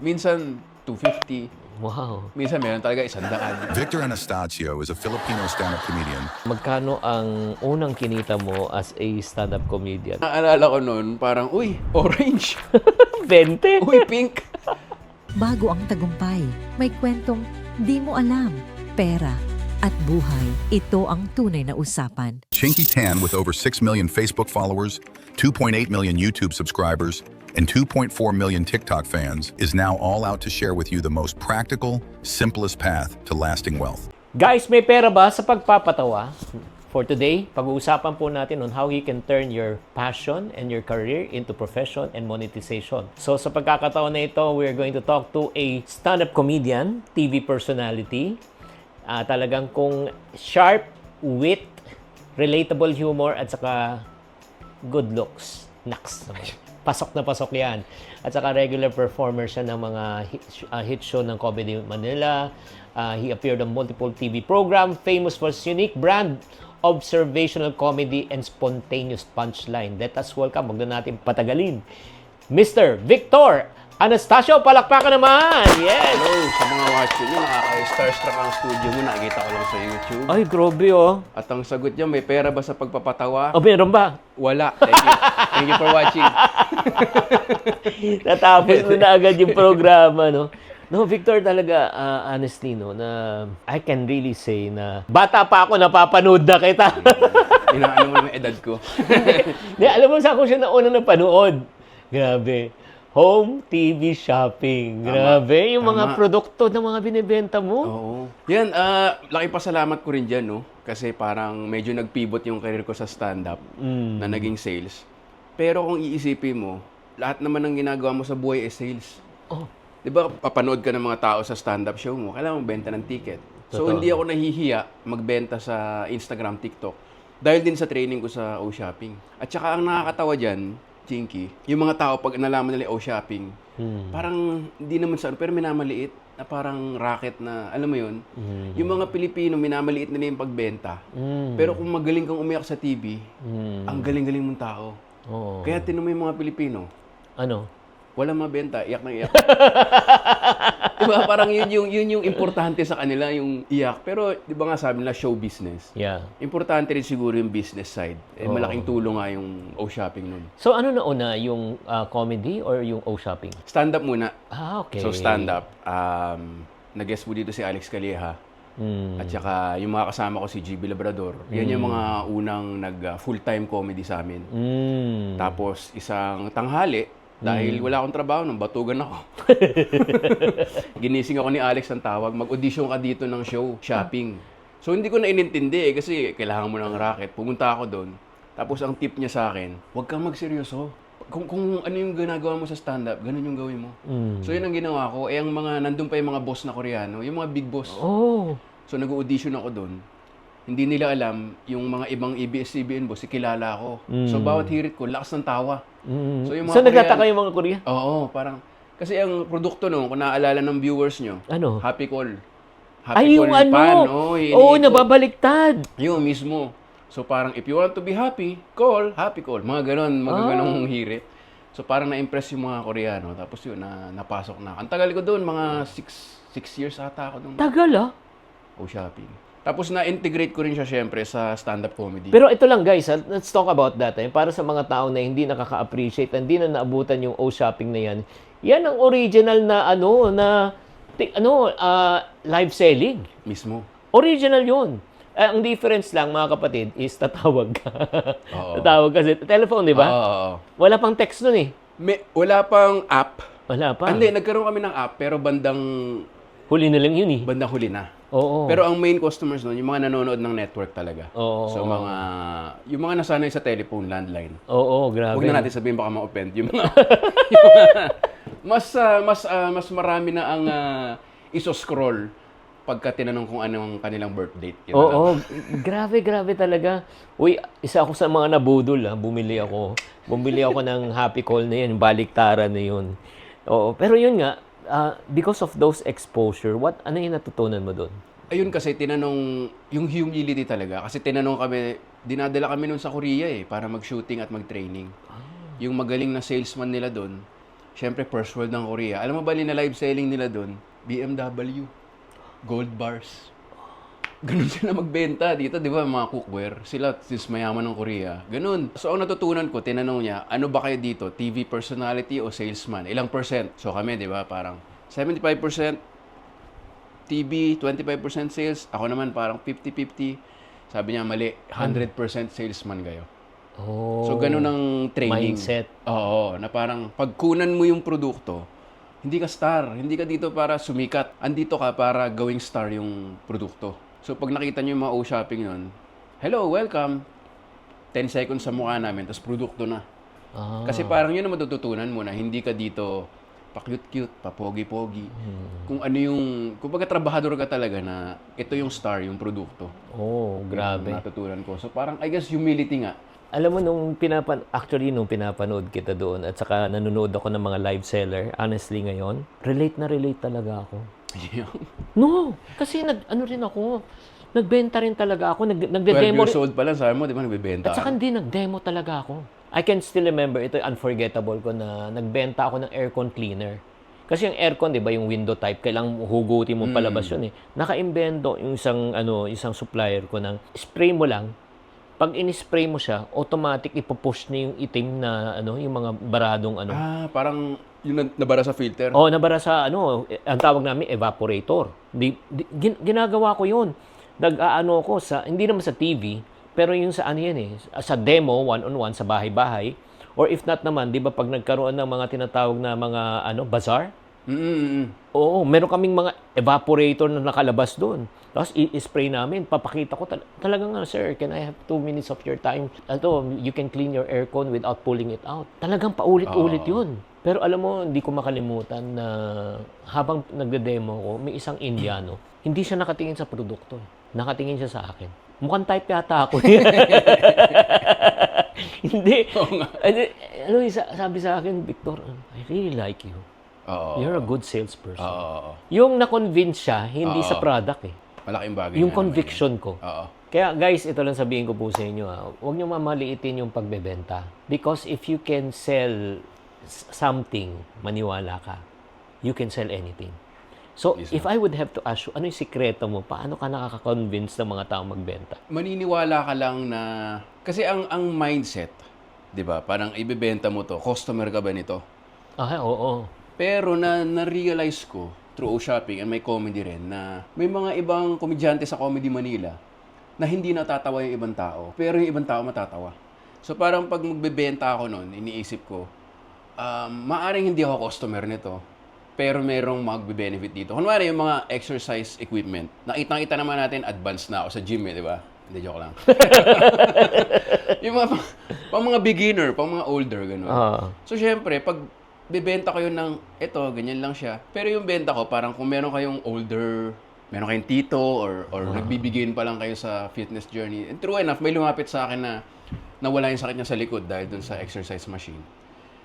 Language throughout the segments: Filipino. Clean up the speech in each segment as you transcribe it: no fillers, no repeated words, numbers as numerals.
Minsan, 250. Wow. Minsan, meron talaga 100. Victor Anastasio is a Filipino stand-up comedian. Magkano ang unang kinita mo as a stand-up comedian? Naalala ko noon, parang, uy, orange. 20? Uy, pink. Bago ang tagumpay, may kwentong di mo alam, pera at buhay. Ito ang tunay na usapan. Chinky Tan, with over 6 million Facebook followers, 2.8 million YouTube subscribers, and 2.4 million TikTok fans, is now all out to share with you the most practical, simplest path to lasting wealth. Guys, may pera ba sa pagpapatawa? For today, pag-uusapan po natin on how you can turn your passion and your career into profession and monetization. So sa pagkakataon na ito, we're going to talk to a stand-up comedian, TV personality, talagang kung sharp wit, relatable humor, at saka good looks. Naks. Pasok na pasok yan. At saka regular performer siya ng mga hit show ng Comedy Manila. He appeared on multiple TV program, famous for his unique brand, observational comedy, and spontaneous punchline. Let us welcome, wag na natin patagalin, Mr. Victor Anastasio. Palakpakan naman! Yes! Hello, sa mga watcher nyo, nakaka-starstruck ang studio mo. Nakikita ko lang sa YouTube. Ay, grabe oh. At ang sagot niya, may pera ba sa pagpapatawa? O, meron ba? Wala. Thank you. Thank you for watching. Natapos mo na agad yung programa, no? No, Victor, talaga, honestly, no, na I can really say na bata pa ako, napapanood na kita. Inaano mo naman edad ko. Di, alam mo saan ko siya nauna napanood? Grabe. Home TV shopping. Grabe. Yung mga Tama. produkto ng mga binibenta mo. Oo. Yan, laki pasalamat ko rin dyan, no? Kasi parang medyo nag-pivot yung career ko sa stand-up na naging sales. Pero kung iisipin mo, lahat naman ng ginagawa mo sa buhay is sales. Oh. Di ba, papanood ka ng mga tao sa stand-up show mo, kailangan mong benta ng ticket. So, Totoo. hindi ako nahihiya magbenta sa Instagram, TikTok. Dahil din sa training ko sa O-Shopping. At saka ang nakakatawa dyan, Chinky, yung mga tao pag nalaman nila O-Shopping, parang hindi naman sa pero minamaliit na parang racket na, alam mo yun, yung mga Pilipino, minamaliit nila yung pagbenta. Pero kung magaling kang umiyak sa TV, ang galing-galing mong tao. Oo. Kaya tinan mo yung mga Pilipino, Ano? walang mabenta, iyak na iyak. Diba? Parang yun yung importante sa kanila, yung iyak. Pero, di ba nga sabi nila, show business. Yeah. Importante rin siguro yung business side. Malaking tulong nga yung O-Shopping nun. So, ano na una? Yung comedy or yung O-shopping? Stand-up muna. Ah, okay. So, stand-up. Nag-guest mo dito si Alex Calleja. At saka yung mga kasama ko si GB Labrador. Yan yung mga unang nag-full-time comedy sa amin. Tapos, isang tanghali, dahil wala akong trabaho nung batugan ako. Ginising ako ni Alex ng tawag, mag-audition ka dito ng show, shopping. So hindi ko na inintindi kasi kailangan mo ng racket. Pumunta ako doon. Tapos ang tip niya sa akin, huwag kang magseryoso. Kung ano yung ginagawa mo sa stand-up, ganun yung gawin mo. So yun ang ginawa ko. Ang mga, nandun pa yung mga boss na Koreano, yung mga big boss. Oh. So nag-audition ako doon. Hindi nila alam yung mga ibang ABS-CBN boss, kilala ako. So bawat hirit ko, lakas ng tawa. So yung mga So, nagtataka yung mga Korea? Oo, parang, kasi ang produkto no, kung naaalala ng viewers nyo, Ano? Happy Call. Ay, yung Call ano? pan, Oo, iniikot. nababaliktad. Yun mismo. So parang, if you want to be happy, call, Happy Call. Mga ganon, mga ganong hirit. So parang na-impress yung mga Koreano. Tapos yun, napasok na. Ang tagal ko doon, mga 6 years ata ako doon. Tagal ah. O-Shopping. Tapos na-integrate ko rin siya syempre sa stand-up comedy. Pero ito lang guys, let's talk about that. Para sa mga tao na hindi nakaka-appreciate, hindi na naabutan yung O-Shopping na yan, yan ang original na live selling. Mismo. Original yun. Ang difference lang mga kapatid is tatawag ka. Oo. Tatawag kasi telephone, di ba? Oo. Wala pang text nun eh. Wala pang app. Wala pa. Hindi, nagkaroon kami ng app, pero bandang Huli na lang yun eh. huli na. Oo. Pero ang main customers nun, yung mga nanonood ng network talaga. Oo. So yung mga nasanay sa telephone, landline. Oo, grabe. Huwag na natin sabihin baka ma-offend. Yung mga, mas marami na ang iso-scroll pagka tinanong kung anong kanilang birth date. Yun na lang. Oo, grabe talaga. Uy, isa ako sa mga nabudol Bumili ako ng Happy Call na yan, baliktaran na yun. Oo, pero yun nga, because of those exposure, ano yung natutunan mo doon? Ayun kasi tinanong, yung humility talaga. Kasi tinanong kami, dinadala kami nun sa Korea para mag-shooting at mag-training. Yung magaling na salesman nila doon, Siyempre, first world ng Korea. Alam mo ba na live selling nila doon? BMW, gold bars. Ganun sila magbenta dito, di ba, mga cookware. Sila, since mayaman ng Korea. Ganun. So, ang natutunan ko, tinanong niya, ano ba kayo dito? TV personality o salesman? Ilang percent? So, kami, di ba, parang 75% TV, 25% sales. Ako naman parang 50-50. Sabi niya, mali, 100% salesman kayo. Oh. So, ganun ang training. Mindset. Oo, na parang pagkunan mo yung produkto, hindi ka star. Hindi ka dito para sumikat. Andito ka para gawing star yung produkto. So, pag nakita niyo yung mga O-Shopping nun, hello, welcome. 10 seconds sa mukha namin, tapos produkto na. Ah. Kasi parang yun ang matututunan mo na hindi ka dito pa-cute-cute, pa-pogi-pogi. Kung ano yung, kumbaga trabahador ka talaga na ito yung star, yung produkto. Oh, grabe. Natutunan ko. So parang, I guess, humility nga. Alam mo, nung pinapanood kita doon at saka nanonood ako ng mga live seller, honestly ngayon, relate na relate talaga ako. No, kasi ano rin ako, nagbenta rin talaga ako, 12 nagde-demo years old pa lang, sabi mo, di ba, nagbebenta At saka ka? hindi, nag-demo talaga ako. I can still remember, ito unforgettable ko na nagbenta ako ng aircon cleaner. Kasi yung aircon, di ba, yung window type, kailangang hugutin mo palabas yun eh. Naka-imbento yung isang supplier ko ng spray mo lang. Pag in-spray mo siya, automatic ipopush na yung itim na yung mga baradong Ah, parang yung nabara sa filter. Oh, nabara sa ang tawag namin evaporator. Ginagawa ko 'yun. Nag-aano ko sa hindi naman sa TV, pero yung sa sa demo one-on-one sa bahay-bahay or if not naman, 'di ba pag nagkaroon ng mga tinatawag na mga bazaar? Oo, meron kaming mga evaporator na nakalabas doon. Tapos i-spray namin, papakita ko talagang sir, can I have 2 minutes of your time? You can clean your aircon without pulling it out. Talagang paulit-ulit 'yun. Pero alam mo, hindi ko makalimutan na habang nagde-demo ko, may isang Indiano. Hindi siya nakatingin sa produkto. Nakatingin siya sa akin. Mukhang type yata ako. Hindi. Sabi sa akin, Victor, I really like you. You're a good salesperson. Yung na-convince siya, hindi sa product eh. Malaking bagay. Yung conviction ko. Oo. Kaya guys, ito lang sabihin ko po sa inyo. Huwag niyo mamaliitin yung pagbebenta. Because if you can sell something, maniwala ka, you can sell anything. So, if I would have to ask you, ano yung sikreto mo? Paano ka nakaka-convince ng mga tao magbenta? Maniniwala ka lang na... Kasi ang mindset, di ba? Parang ibebenta mo to. Customer ka ba nito? Oo. Pero na-realize ko through O-Shopping and may comedy rin na may mga ibang komedyante sa Comedy Manila na hindi natatawa yung ibang tao. Pero yung ibang tao matatawa. So parang pag magbebenta ako noon, iniisip ko, maaring hindi ako customer nito. Pero merong magbe-benefit dito. Kunwari yung mga exercise equipment. Nakita naman natin, advanced na ako sa gym eh, di ba? Hindi, joke lang. Yung mga, pang mga beginner, pang mga older, gano'n. So, syempre, pag bibenta kayo ng, eto, ganyan lang siya. Pero yung benta ko, parang kung meron kayong older, meron kayong tito, or nagbibigin pa lang kayo sa fitness journey. And true enough, may lumapit sa akin na nawala yung sakit niya sa likod dahil dun sa exercise machine.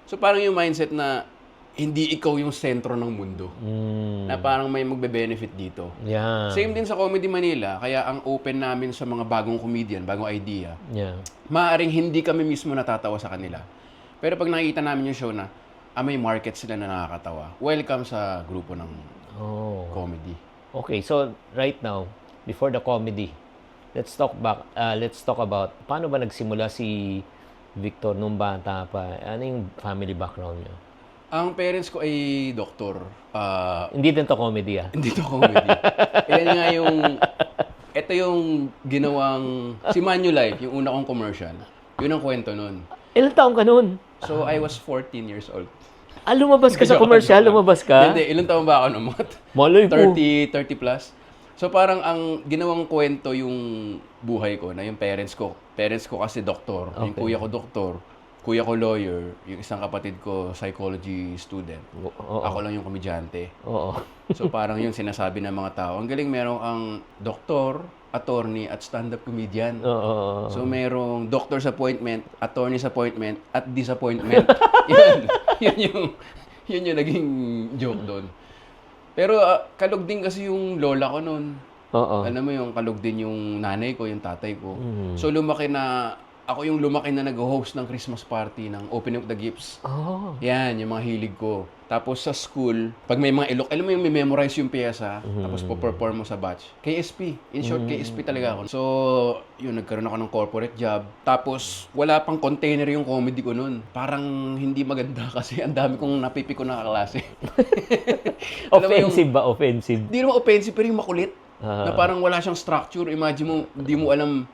So, parang yung mindset na, hindi ikaw yung sentro ng mundo. Na parang may magbe-benefit dito. Yeah. Same din sa Comedy Manila, kaya ang open namin sa mga bagong comedian, bagong idea. Yeah. Maaaring hindi kami mismo natatawa sa kanila. Pero pag nakita namin yung show na, may market sila na nakakatawa. Welcome sa grupo ng comedy. Okay, so right now, before the comedy, let's talk about paano ba nagsimula si Victor nung bata pa? Ano yung family background niya? Ang parents ko ay doktor. Hindi din to comedy Hindi to comedy. Yan nga ito yung ginawang, si Manulife, yung una kong commercial. Yun ang kwento nun. Ilang taong ka nun? So, I was 14 years old. Lumabas ka sa commercial? Lumabas ka? Hindi, ilang taon ba ako nun? Malay ko. 30 plus. So, parang ang ginawang kwento yung buhay ko, na yung parents ko. Parents ko kasi doktor. Yung kuya ko doktor. Kuya ko lawyer, yung isang kapatid ko psychology student. Ako lang yung komedyante. So parang yung sinasabi ng mga tao, ang galing merong ang doktor, attorney, at stand-up comedian. So merong doctor's appointment, attorney's appointment, at disappointment. yun yung naging joke doon. Pero kalog din kasi yung lola ko noon. Alam mo yung kalog din yung nanay ko, yung tatay ko. So lumaki na ako yung lumaki na nag-host ng Christmas party ng Opening of the Gifts. Oh. Yan, yung mga hilig ko. Tapos sa school, pag may mga ilok, alam mo yung memorize yung pyesa, tapos po-perform mo sa batch. KSP. In short, KSP talaga ako. So, yun, nagkaroon ako ng corporate job. Tapos, wala pang container yung comedy ko nun. Parang hindi maganda kasi ang dami kong napipiko na kaklase. Alam mo yung- Offensive ba? Offensive? Hindi naman offensive, pero yung makulit. Ah. Na parang wala siyang structure. Imagine mo, hindi mo alam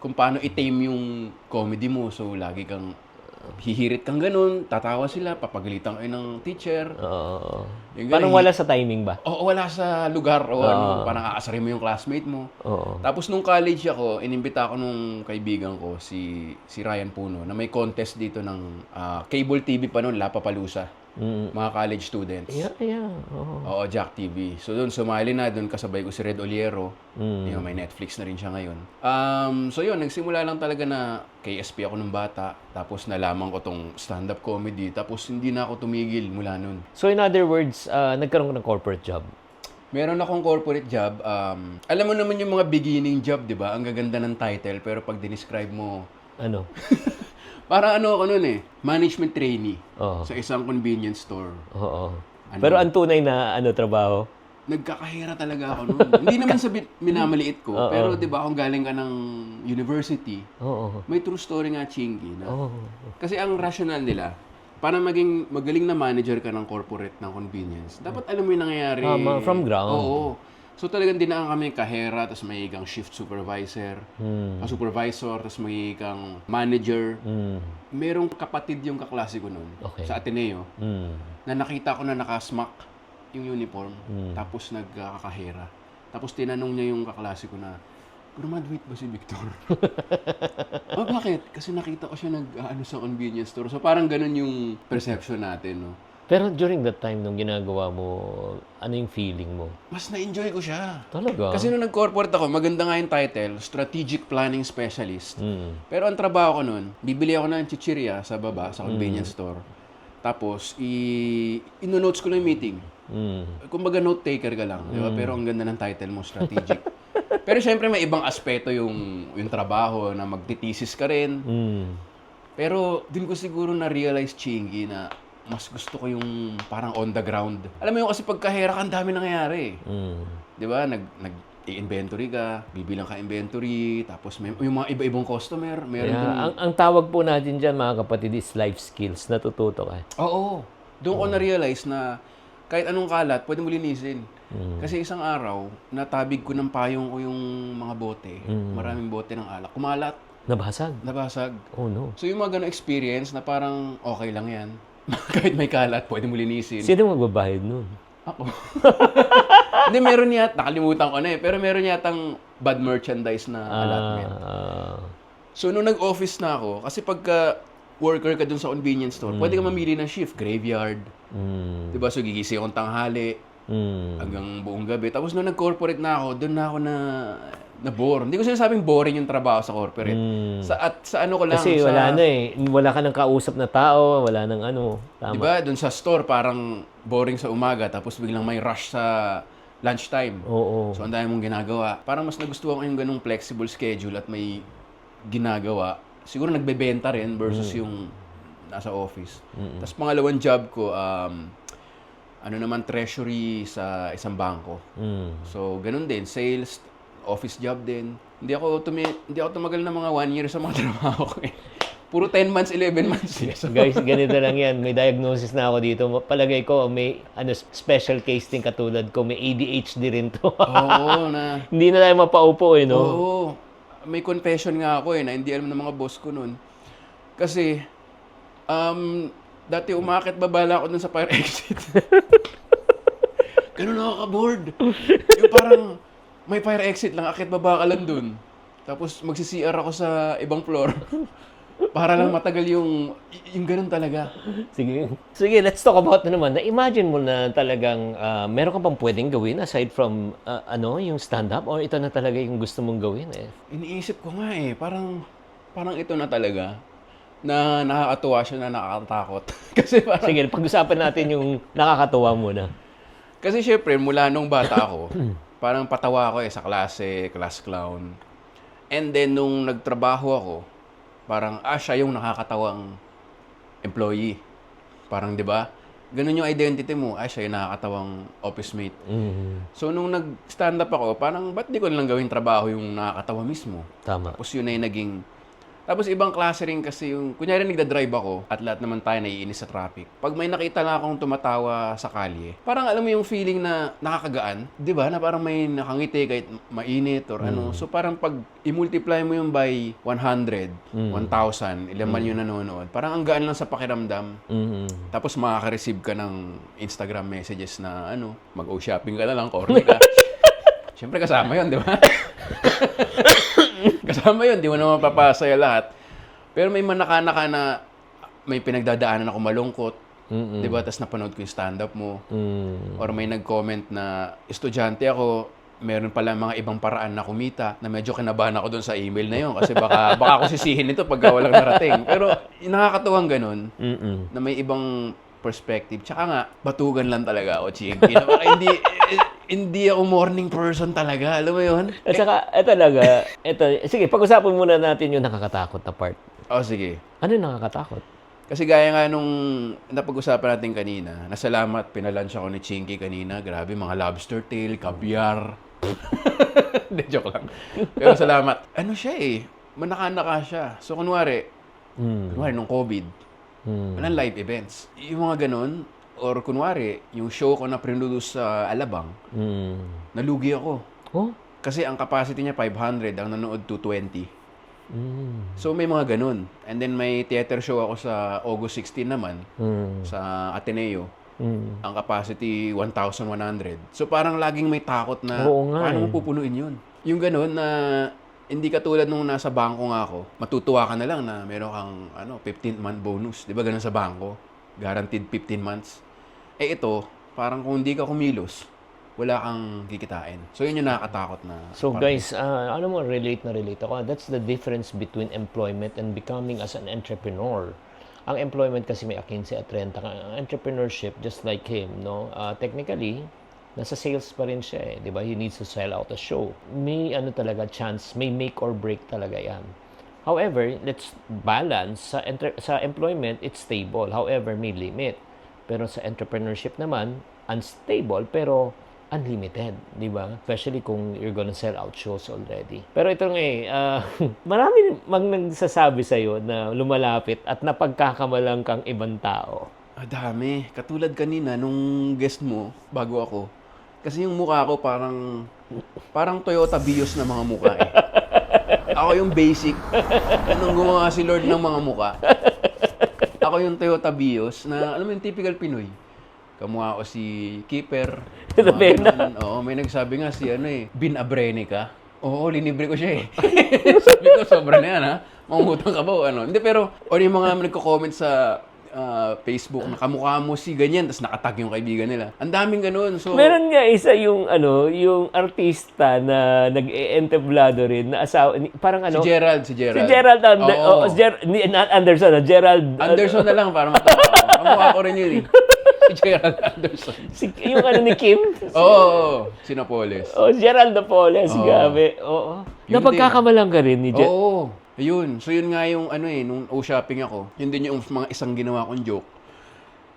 kung paano i-tame yung comedy mo. So, lagi kang hihirit kang ganun, tatawa sila, papagalitan kayo ng teacher. Oo. Yung Parang ganun, wala sa timing ba? Oo, wala sa lugar o ano, parang aasarin mo yung classmate mo. Oo. Tapos nung college ako, inimbita ako nung kaibigan ko, si Ryan Puno, na may contest dito ng cable TV pa noon, Lapapalusa. Mga college students. Yeah. Oo. Oo, Jack TV. So doon, sumali na. Doon kasabay ko si Red Oliero. Yung may Netflix na rin siya ngayon. So yun, nagsimula lang talaga na KSP ako nung bata. Tapos nalaman ko tong stand-up comedy. Tapos hindi na ako tumigil mula nun. So in other words, nagkaroon ka ng corporate job. Meron akong corporate job. Alam mo naman yung mga beginning job, di ba? Ang gaganda ng title. Pero pag dinescribe mo, Ano? para ano ako nun management trainee Oo. sa isang convenience store. Oo. Ano? Pero ang tunay na trabaho? Nagkakahira talaga ako noon. Hindi naman sa minamaliit ko, pero 'di ba kung galing ka ng university, Oo. may true story nga Chingy na. Oo. Kasi ang rationale nila, para maging magaling na manager ka ng corporate ng convenience, dapat alam mo yung nangyayari. From ground. Oo. So talagang dinaan kami kahera, tapos may kang shift supervisor, supervisor, tapos may kang manager. Merong kapatid yung kaklase ko noon Okay. sa Ateneo na nakita ko na nakasmack yung uniform, tapos nagkakahera. Tapos tinanong niya yung kaklase ko na, graduate ba si Victor? Bakit? Kasi nakita ko siya sa convenience store. So parang ganun yung perception natin, no? Pero during that time, nung ginagawa mo, ano yung feeling mo? Mas na-enjoy ko siya. Talaga? Kasi nung nag-corporate ako, maganda nga yung title, Strategic Planning Specialist. Pero ang trabaho ko nun, bibili ako ng chichirya sa baba, sa convenience store. Tapos, ino-notes ko lang yung meeting. Kumbaga note-taker ka lang, di ba? Pero ang ganda ng title mo, Strategic. Pero syempre may ibang aspeto yung trabaho na magtitisis ka rin. Pero din ko siguro na-realize, Chingy, na mas gusto ko yung parang on the ground. Alam mo yung kasi pagkahera ka, ang dami nangyayari. Di ba? I-inventory ka, bibilang ka inventory, tapos may yung mga iba-ibang customer, meron Kaya, dun. ang tawag po natin dyan, mga kapatid, is life skills. Natututo ka. Oo. Doon ko na-realize na kahit anong kalat, pwede mo linisin. Kasi isang araw, natabig ko ng payong ko yung mga bote. Maraming bote ng alak. Kumalat, Nabasag. nabasag. Oh no. So yung mga ganong experience na parang okay lang yan. Kahit may kalat, pwede mo linisin. Sino magbabayad nun? Ako. Hindi, meron yata, nakalimutan ko na pero meron yatang bad merchandise na allotment. So, nung nag-office na ako, kasi pagka worker ka dun sa convenience store, pwede ka mamili ng shift, graveyard. Diba? So, gigising akong tanghali, hanggang buong gabi. Tapos, nung nag-corporate na ako, dun na ako na-bore. Hindi ko sinasabing boring yung trabaho sa corporate. Sa ano ko lang. Kasi wala na wala ka nang kausap na tao, wala nang ano. Tama. Diba? Dun sa store, parang boring sa umaga, tapos biglang may rush sa lunchtime. Oo. So, ang dami mong ginagawa. Parang mas nagustuhan ko yung ganung flexible schedule at may ginagawa. Siguro nagbebenta rin versus yung nasa office. Tapos pangalawang job ko, treasury sa isang bangko. So, ganun din. Sales, office job din. Hindi ako tumagal na mga 1 year sa mga trabaho ko. Puro 10 months, 11 months. So, Guys, ganito lang yan. May diagnosis na ako dito. Palagay ko, may special case din katulad ko. May ADHD rin to. Oo, na. Hindi na tayo mapaupo no? Oo. May confession nga ako na hindi alam ng mga boss ko nun. Kasi, dati umakit babala ako dun sa fire exit. Ganun nakaka-board. Yung parang, may fire exit lang, akit baba ka lang dun. Tapos magsi-CR ako sa ibang floor. Para lang matagal yung ganun talaga. Sige, let's talk about naman. Na-imagine mo na talagang meron ka pang pwedeng gawin aside from yung stand-up or ito na talaga yung gusto mong gawin Iniisip ko nga parang ito na talaga na nakakatuwa siya na nakakatakot. Kasi parang, Sige, pag-usapan natin yung nakakatuwa muna. Kasi syempre, mula nung bata ako, parang patawa ako sa klase, class clown. And then, nung nagtrabaho ako, Parang, siya yung nakakatawang employee. Parang, di ba? Ganun yung identity mo. Siya yung nakakatawang office mate. So, nung nag-stand up ako, parang, ba't di ko lang gawing trabaho yung nakakatawa mismo? Tama. Tapos yun ay naging... Tapos ibang klase rin kasi yung... Kunyari nagda-drive ako at lahat naman tayo naiinis sa traffic. Pag may nakita lang akong tumatawa sa kalye, parang alam mo yung feeling na nakakagaan. Di ba? Na parang may nakangiti kahit mainit or ano. So parang pag i-multiply mo yung by 100, 1,000, ilan man yung nanonood, parang ang gaan lang sa pakiramdam. Tapos makaka-receive ka ng Instagram messages na ano, mag-o shopping ka na lang, corny ka. Siyempre kasama yun, di ba? Kasama yun, di mo naman papasaya lahat. Pero may manaka-naka na may pinagdadaanan ako malungkot, di ba? Tapos napanood ko yung stand-up mo. Or may nag-comment na estudyante ako, meron pala mga ibang paraan na kumita na medyo kinabahan ako doon sa email na yun kasi baka ako sisihin ito pagka walang narating. Pero nakakatuwang ganun na may ibang perspective. Tsaka nga, batugan lang talaga ako, Chinky. Hindi ako morning person talaga. Alam mo yun? At saka, sige, pag-usapan muna natin yung nakakatakot na part. Sige. Ano yung nakakatakot? Kasi gaya nga nung napag-usapan natin kanina, nasalamat, pinalansya ko ni Chinky kanina. Grabe, mga lobster tail, caviar. Hindi, joke lang. Pero salamat. Ano siya manaka-naka siya. So, kunwari nung COVID, walang live events. Yung mga ganun, or kunwari, yung show ko na produce sa Alabang, nalugi ako. Oh? Kasi ang capacity niya 500, ang nanood 220. So may mga ganun. And then may theater show ako sa August 16 naman, sa Ateneo. Ang capacity 1,100. So parang laging may takot na, paano mo pupunuin yun? Yung ganun na, hindi katulad nung nasa bangko nga ako, matutuwa ka na lang na meron kang 15-month bonus. Di ba ganun sa bangko? Guaranteed 15 months. Ito, parang kung hindi ka kumilos, wala kang kikitain. So, yun yung nakakatakot na. So, guys, alam mo, relate ako. That's the difference between employment and becoming as an entrepreneur. Ang employment kasi may 15 at 30. Ang entrepreneurship, just like him, no? Technically, nasa sales pa rin siya di ba? He needs to sell out a show. May talaga chance, may make or break talaga yan. However, let's balance. Sa employment, it's stable. However, may limit. Pero sa entrepreneurship naman, unstable pero unlimited, di ba? Especially kung you're gonna sell out shows already. Pero ito nga marami nagsasabi sa'yo na lumalapit at napagkakamalang kang ibang tao. Dami. Katulad kanina, nung guest mo, bago ako, kasi yung mukha ko parang Toyota Vios na mga mukha Ako yung basic. Nung gumawa si Lord ng mga mukha. Ako yung Toyota Vios na, alam mo yung typical Pinoy. Kamukha ko si Keeper. Oo, may nagsabi nga si Bin Abrene ka. Oo, linibre ko siya Sabi ko, sobra na yan Mangutang ka ba o ano? Hindi, pero, yung mga nagko-comment sa Facebook na kamukha mo si ganyan, tapos nakatag yung kaibigan nila. Ang daming ganun. So, meron nga isa yung yung artista na nag-entablado rin na asawa, parang Si Gerald. Si Gerald Anderson, Gerald Anderson na lang para matawa. Kamukha ko rin yun Si Gerald Anderson. Yung ni Kim? Si Napoles. Gerald Napoles, gabi. Oo. Napagkakamalang ka rin ni Oo. Ayun. So, yun nga yung nung shopping ako, yun din yung mga isang ginawa kong joke.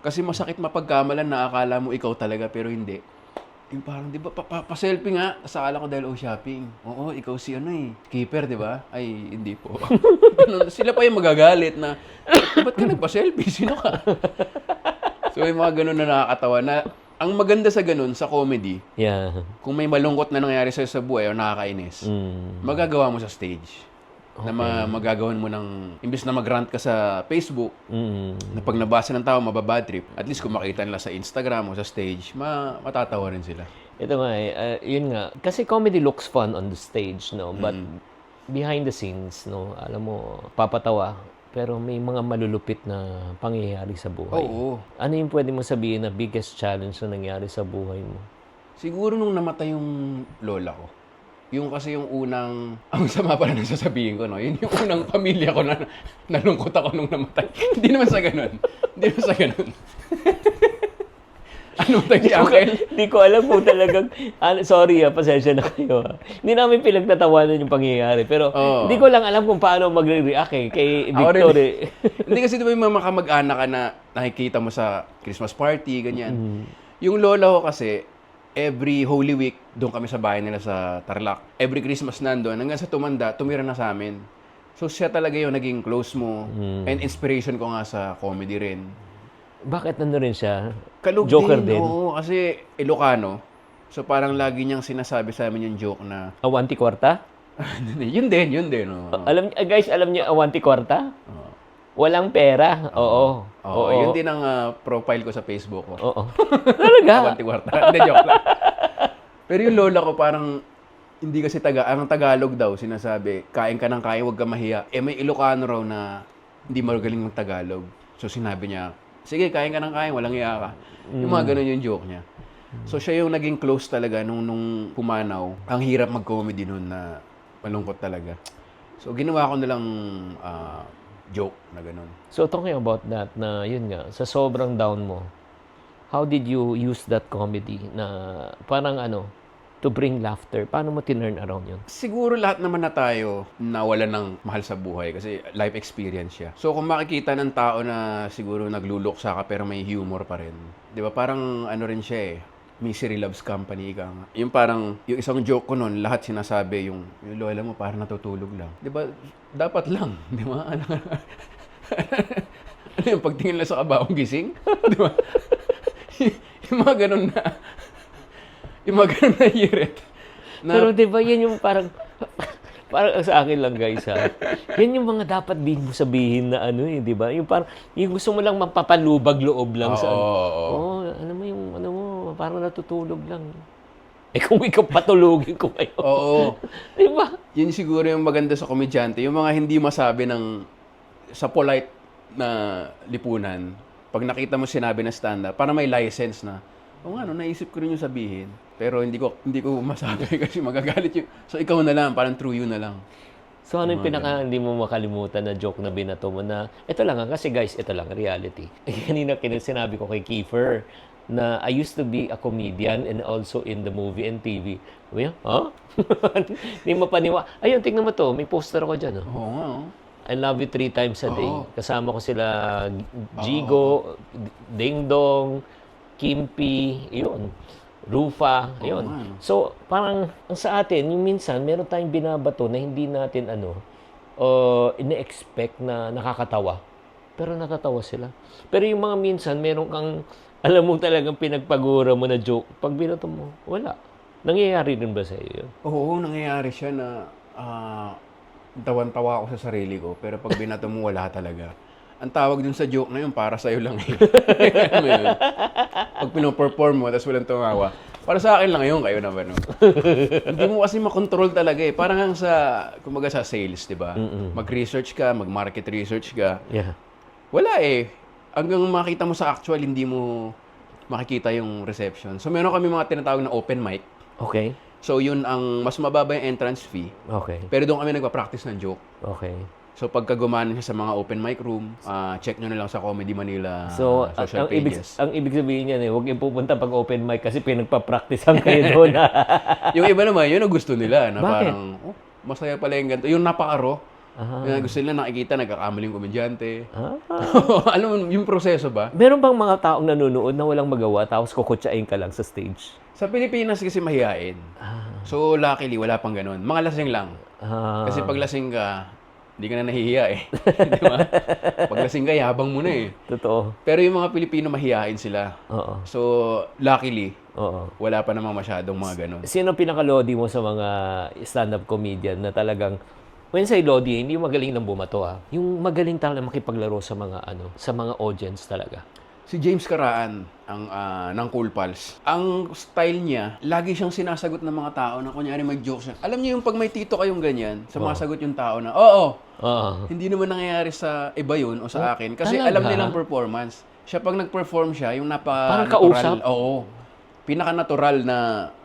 Kasi masakit mapagkamalan na akala mo ikaw talaga, pero hindi. Yung parang, di ba, pa-selfie nga, sa akala ko dahil shopping. Oo, ikaw si Keeper, di ba? Ay, hindi po. Sila pa yung magagalit na, ba't ka nagpa-selfie? Sino ka? So, yung mga ganun na nakakatawa na, ang maganda sa ganun, sa comedy, kung may malungkot na nangyari sa'yo sa buhay o nakakainis, magagawa mo sa stage. Na magagawan mo ng, imbes na mag-rant ka sa Facebook, na pag nabasa ng tao, mababad trip. At least kung makita nila sa Instagram o sa stage, matatawa rin sila. Ito nga yun nga. Kasi comedy looks fun on the stage, no? But behind the scenes, no? Alam mo, papatawa. Pero may mga malulupit na pangyayari sa buhay. Oo. Ano yung pwede mo sabihin na biggest challenge na nangyari sa buhay mo? Siguro nung namatay yung lola ko. Yung kasi yung unang, ang sama pala nang sasabihin ko, no? Yun yung unang pamilya ko na nalungkot ako nung namatay. Hindi naman sa ganun. Ano tayo si Uncle? Hindi ko alam kung talagang, sorry pasensya na kayo. Hindi namin pinagtatawanan yung pangyayari. Pero Oo. hindi ko lang alam kung paano magre-react kay Ako rin. Victor Hindi kasi di ba yung mga kamag-anak ka na nakikita mo sa Christmas party, ganyan. Yung lola ko kasi, every Holy Week, doon kami sa bahay nila sa Tarlac. Every Christmas nandun, hanggang sa tumanda, tumira na sa amin. So siya talaga yung naging close mo and inspiration ko nga sa comedy rin. Bakit nando rin siya? Kalug Joker din. Oo, kasi Ilocano. So parang lagi niyang sinasabi sa amin yung joke na, Awanti Kwarta? yun din. Oo. Guys, alam niyo Awanti Kwarta? Walang pera. Oo. Oo, yun din ang profile ko sa Facebook ko. Oo. Talaga? Awanti Kwarta. Hindi, joke lang. Pero yung lola ko parang, hindi kasi ang Tagalog daw, sinasabi, kain ka ng kain, huwag ka mahiya. May Ilocano raw na hindi magaling ng Tagalog. So sinabi niya, sige, kain ka ng kain, walang hiya ka. Yung mga ganun yung joke niya. So siya yung naging close talaga nung pumanaw. Ang hirap mag-comedy nun na malungkot talaga. So ginawa ko nilang joke na ganun. So talking about that, na yun nga, sa sobrang down mo, how did you use that comedy na parang to bring laughter? Paano mo tinurn around yun? Siguro lahat naman na tayo nawala ng mahal sa buhay kasi life experience siya. So kung makikita ng tao na siguro nagluluksa ka pero may humor pa rin. 'Di ba? Parang rin siya Misery Loves Company ika nga. Yung parang yung isang joke ko noon, lahat sinasabi yung lola mo parang natutulog lang. 'Di ba? Dapat lang, 'di ba? Ano yung pagtingin lang sa kabaong gising? 'Di ba? Yung mga ganun na yung mga ganun na hirit. Pero di ba yan yung parang sa akin lang guys yan yung mga dapat din mo sabihin na di ba? Yung parang yung gusto mo lang mapapalubag loob lang sa ano mo yung parang natutulog lang. Kung ikaw patulogin ko kayo. Oo. Di ba? Yun siguro yung maganda sa komedyante, yung mga hindi masabi sa polite na lipunan. Pag nakita mo sinabi na stand-up, para may license na, naisip ko rin yung sabihin. Pero hindi ko masabi kasi magagalit yung... So, ikaw na lang, parang true you na lang. So, ano yung hindi mo makalimutan na joke na binato mo na, ito lang kasi guys, ito lang, reality. Kanina sinabi ko kay Kiefer na I used to be a comedian and also in the movie and TV. Uy, Hindi mo paniwa. Ayun, tingnan mo to, may poster ako dyan. Oo nga, I love you 3 times a day. Kasama ko sila Jigo, Ding Dong, Kimpi, yun. Rufa, yun. So, parang sa atin, yung minsan, meron tayong binabato na hindi natin ina-expect na nakakatawa. Pero natatawa sila. Pero yung mga minsan, meron kang, alam mo talagang pinagpagura mo na joke. Pag binato mo, wala. Nangyayari din ba sa iyo yun? Oo, nangyayari siya na tawan-tawa ako sa sarili ko, pero pag binato mo, wala talaga. Ang tawag dun sa joke na yun, para sa'yo lang yun. Ano yun? Pag pinoperform mo, tapos walang tumawa, para sa akin lang yun, kayo naman. No? Hindi mo kasi makontrol talaga eh. Parang kumbaga sa sales, di ba? Mag-research ka, mag-market research ka. Yeah. Wala eh. Hanggang makita mo sa actual, hindi mo makikita yung reception. So meron kami mga tinatawag na open mic. Okay. So yun ang mas mababa yung entrance fee. Okay. Pero doon kami nagpa-practice ng joke. Okay. So pagka gumana siya sa mga open mic room, check nyo na lang sa Comedy Manila So, social pages. ang ibig sabihin niyan huwag yung pupunta pag open mic kasi pinagpa-practicean kayo doon. Yung iba naman, yun ang gusto nila. Na Bakit? parang, masaya pala yung ganito. Yung napakaro. Yung gusto nila nakikita, nagkakamaling komedyante. Alam mo, yung proseso ba? Meron bang mga taong nanonood na walang magawa tapos kukutsain ka lang sa stage? Sa Pilipinas kasi mahihain. So, luckily, wala pang ganun. Mga lasing lang. Kasi pag lasing ka, hindi ka na nahihiya eh. Di ba? Pag lasing ka, yabang mo na eh. Totoo. Pero yung mga Pilipino, mahihain sila. Oo. So, luckily, Oo. wala pa namang masyadong mga ganun. Sino pinaka-lodi mo sa mga stand-up comedian na talagang, when say lodi, hindi yung magaling ng bumato yung magaling talaga makipaglaro sa mga sa mga audience talaga. Si James Caraan, ng Cool Pals. Ang style niya, lagi siyang sinasagot ng mga tao na kunyari may joke siya. Alam niyo yung pag may tito kayong ganyan, sumasagot yung tao na, oo, hindi naman nangyayari sa iba yun o sa akin. Kasi talaga? alam nilang performance. Siya pag nag-perform siya, yung Parang kausap? Oo. Pinaka-natural na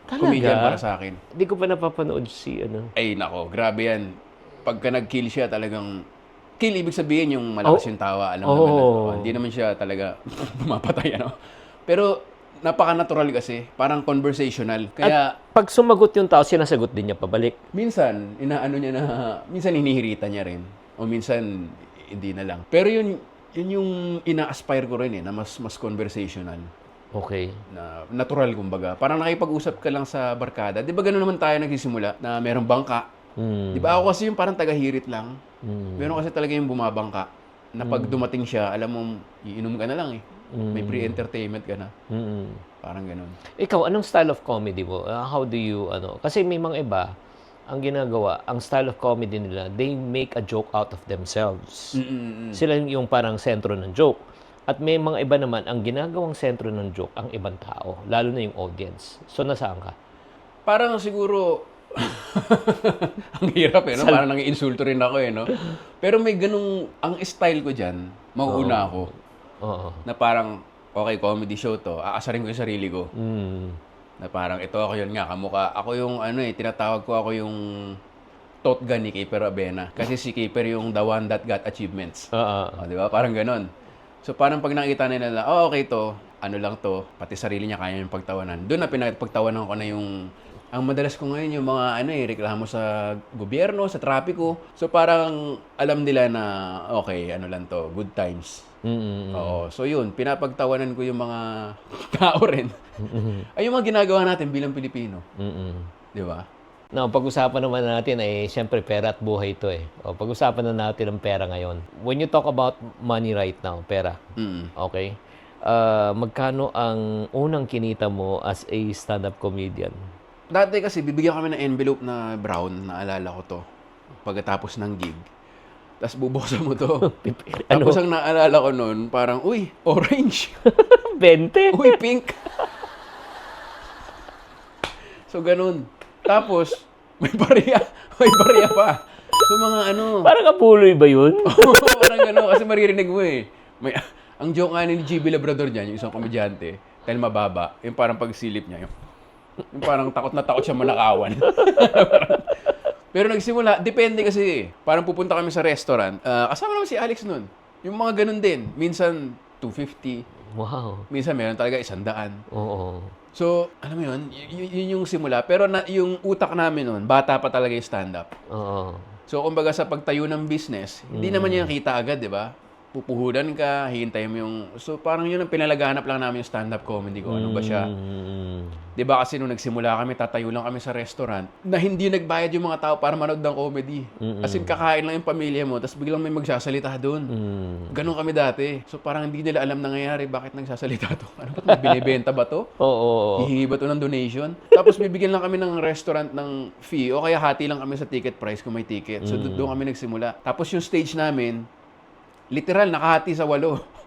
comedian para sa akin. Hindi ko pa napapanood si Ay, nako, grabe yan. Pagka nag-kill siya, talagang kill, ibig sabihin yung malakas yung tawa. Alam naman na, hindi naman siya talaga pumapatay, Pero napaka-natural kasi. Parang conversational. Kaya, Pag sumagot yung tao, sinasagot din niya pabalik. minsan, inaano niya na, minsan hinihirita niya rin. O minsan, hindi na lang. Pero yun yung ina-aspire ko rin na mas conversational. Okay. Na natural kumbaga. Parang nakipag-usap ka lang sa barkada. 'Di ba gano'n naman tayo nagsisimula na merong bangka? 'Di ba ako kasi yung parang tagahirit lang. Meron kasi talaga yung bumabangka na pag dumating siya, alam mo, iinom ka na lang eh. May pre-entertainment ka na. Parang gano'n. Ikaw, anong style of comedy mo? How do you, Kasi may mga iba, ang ginagawa, ang style of comedy nila, they make a joke out of themselves. Sila yung parang sentro ng joke. At may mga iba naman, ang ginagawang sentro ng joke, ang ibang tao, lalo na yung audience. So, nasaan ka? Parang siguro, ang hirap no? Parang nang-iinsulto rin ako no? Pero may ganung, ang style ko dyan, mauuna ako. Oo. Na parang, okay, comedy show to, aasarin ko yung sarili ko. Na parang, ito ako yun nga, kamukha. Ako yung, tinatawag ko ako yung totga ni Keeper Abena. Kasi si Keeper yung the one that got achievements. Di ba? Parang ganon. So, parang pag nakita nila, okay to, ano lang to, pati sarili niya kaya yung pagtawanan. Doon na pinagpagtawanan ko na yung, ang madalas ko ngayon yung mga, reklamo sa gobyerno, sa trapiko. So, parang alam nila na, okay, ano lang to, good times. Oo. So, yun, pinapagtawanan ko yung mga tao rin. Ay, yung mga ginagawa natin bilang Pilipino. Di ba? Now, pag-usapan naman natin ay siyempre pera at buhay ito eh. O, pag-usapan na natin ang pera ngayon. When you talk about money right now, pera, okay? Magkano ang unang kinita mo as a stand-up comedian? Dati kasi, bibigyan kami ng envelope na brown, naalala ko to, pagkatapos ng gig. Tapos bubuksan mo to. Tapos ang naalala ko noon, parang, uy, orange. 20? Uy, pink. So, ganun. Tapos, may barya pa. So, mga Parang kapuloy ba yun? parang gano'n. Kasi maririnig mo eh. Ang joke nga ni GB Labrador dyan, yung isang komedyante, dahil mababa, yung parang pagsilip niya, yung parang takot na takot siya manakawan. Pero nagsimula, depende kasi. Parang pupunta kami sa restaurant. Kasama naman si Alex nun. Yung mga ganun din. Minsan, 250. Wow. Minsan, meron talaga 100. Oo. So, alam mo yun, yun yung simula. Pero yung utak namin nun, bata pa talaga yung stand-up. Oo. So, kumbaga sa pagtayo ng business, hindi naman yan kita agad, di ba? Pupuhudan ka, hihintay mo yung... So, parang yun ang pinalaganap lang namin yung stand-up comedy ko. Ano ba siya? Di ba kasi nung nagsimula kami, tatayo lang kami sa restaurant na hindi nagbayad yung mga tao para manood ng comedy. As in, kakain lang yung pamilya mo, tapos biglang may magsasalita doon. Ganon kami dati. So, parang hindi nila alam nangyayari, bakit nagsasalita to? Ano ba? Binibenta ba to? Oo. Hihingi ba to ng donation? Tapos bibigyan lang kami ng restaurant ng fee o kaya hati lang kami sa ticket price kung may ticket. So, doon kami nagsimula. Tapos yung stage namin, literal, nakahati sa 8.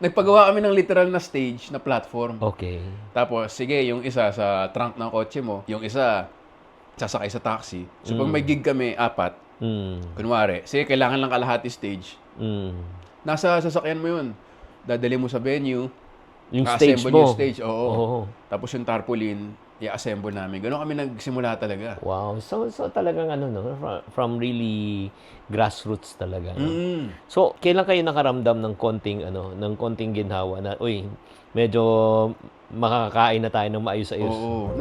Nagpagawa kami ng literal na stage, na platform. Okay. Tapos, sige, yung isa sa trunk ng kotse mo, yung isa sasakay sa taxi. So, pag may gig kami, 4, kunwari, sige, kailangan lang kalahati stage. Nasa sasakyan mo yun. Dadali mo sa venue. Yung stage assemble mo. yung stage, oo. Oo. Tapos yung tarpaulin, i-assemble namin. Ganon kami nagsimula talaga. Wow. So talagang from really grassroots talaga. No? So, kailan kayo nakaramdam ng konting ginhawa na, uy, medyo makakakain na tayo ng maayos-ayos? Oo.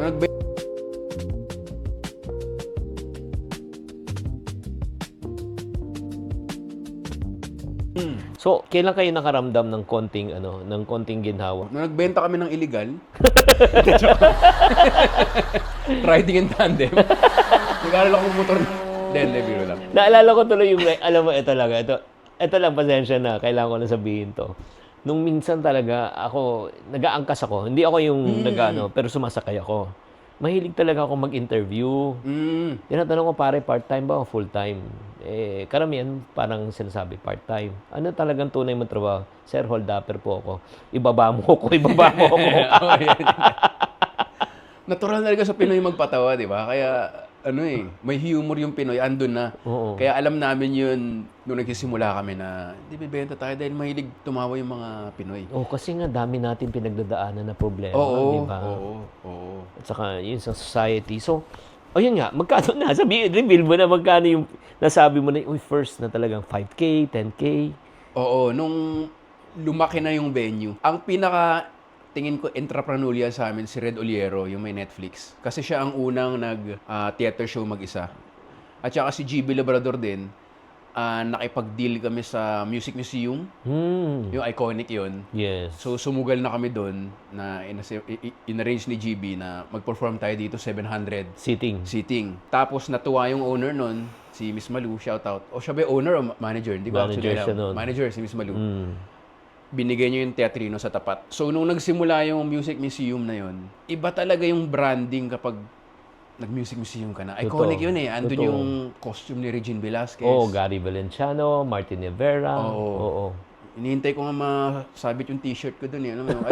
So, kailan kayo nakaramdam ng konting ginhawa? Nung nagbenta kami ng illegal, riding in tandem, nag-aaral ako ng motor. Hindi, biro lang. Naalala ko tuloy yung, alam mo, ito lang, pasensya na, kailangan ko na sabihin to. Nung minsan talaga, nag-aangkas ako. Hindi ako yung pero sumasakay ako. Mahilig talaga ako mag-interview. Tinatanong ko, pare, part-time ba o full-time? Karamihan parang sinasabi part-time. Ano talagang tunay mong trabaho? Sir, hold-upper po ako. Ibaba mo ako. Natural talaga sa Pinoy magpatawa, di ba? Kaya, may humor yung Pinoy, andun na. Oo. Kaya alam namin yun, nung nagsisimula kami na, hindi bibenta tayo dahil mahilig tumawa yung mga Pinoy. Kasi nga dami natin pinagdadaanan na problema, Oo, di ba? oo. At saka yun sa society. So, yun nga, magkano na? Reveal mo na magkano yung nasabi mo na, first na talagang 5K, 10K. Oo, nung lumaki na yung venue, ang pinaka tingin ko entrepreneurial sa amin si Red Oliero, yung may Netflix. Kasi siya ang unang nag-theater show mag-isa. At saka si GB Labrador din, nakipag-deal kami sa Music Museum. Yung iconic yun. Yes. So, sumugal na kami doon na in-arrange ni GB na mag-perform tayo dito 700 seating. Tapos, natuwa yung owner nun, si Miss Malu, shoutout. O siya ba yung owner o manager? Hindi ko Manager actually siya alam. nun. Manager, si Miss Malu. Binigay niyo yung teatrino sa tapat. So, nung nagsimula yung Music Museum na yun, iba talaga yung branding kapag nag-music museum ka na. Iconic yun eh. Andun Totoo. yung costume ni Regine Velasquez. Gary Valenciano, Martin Rivera. Oo. Inihintay ko nga masabit yung t-shirt ko dun eh. Alam mo,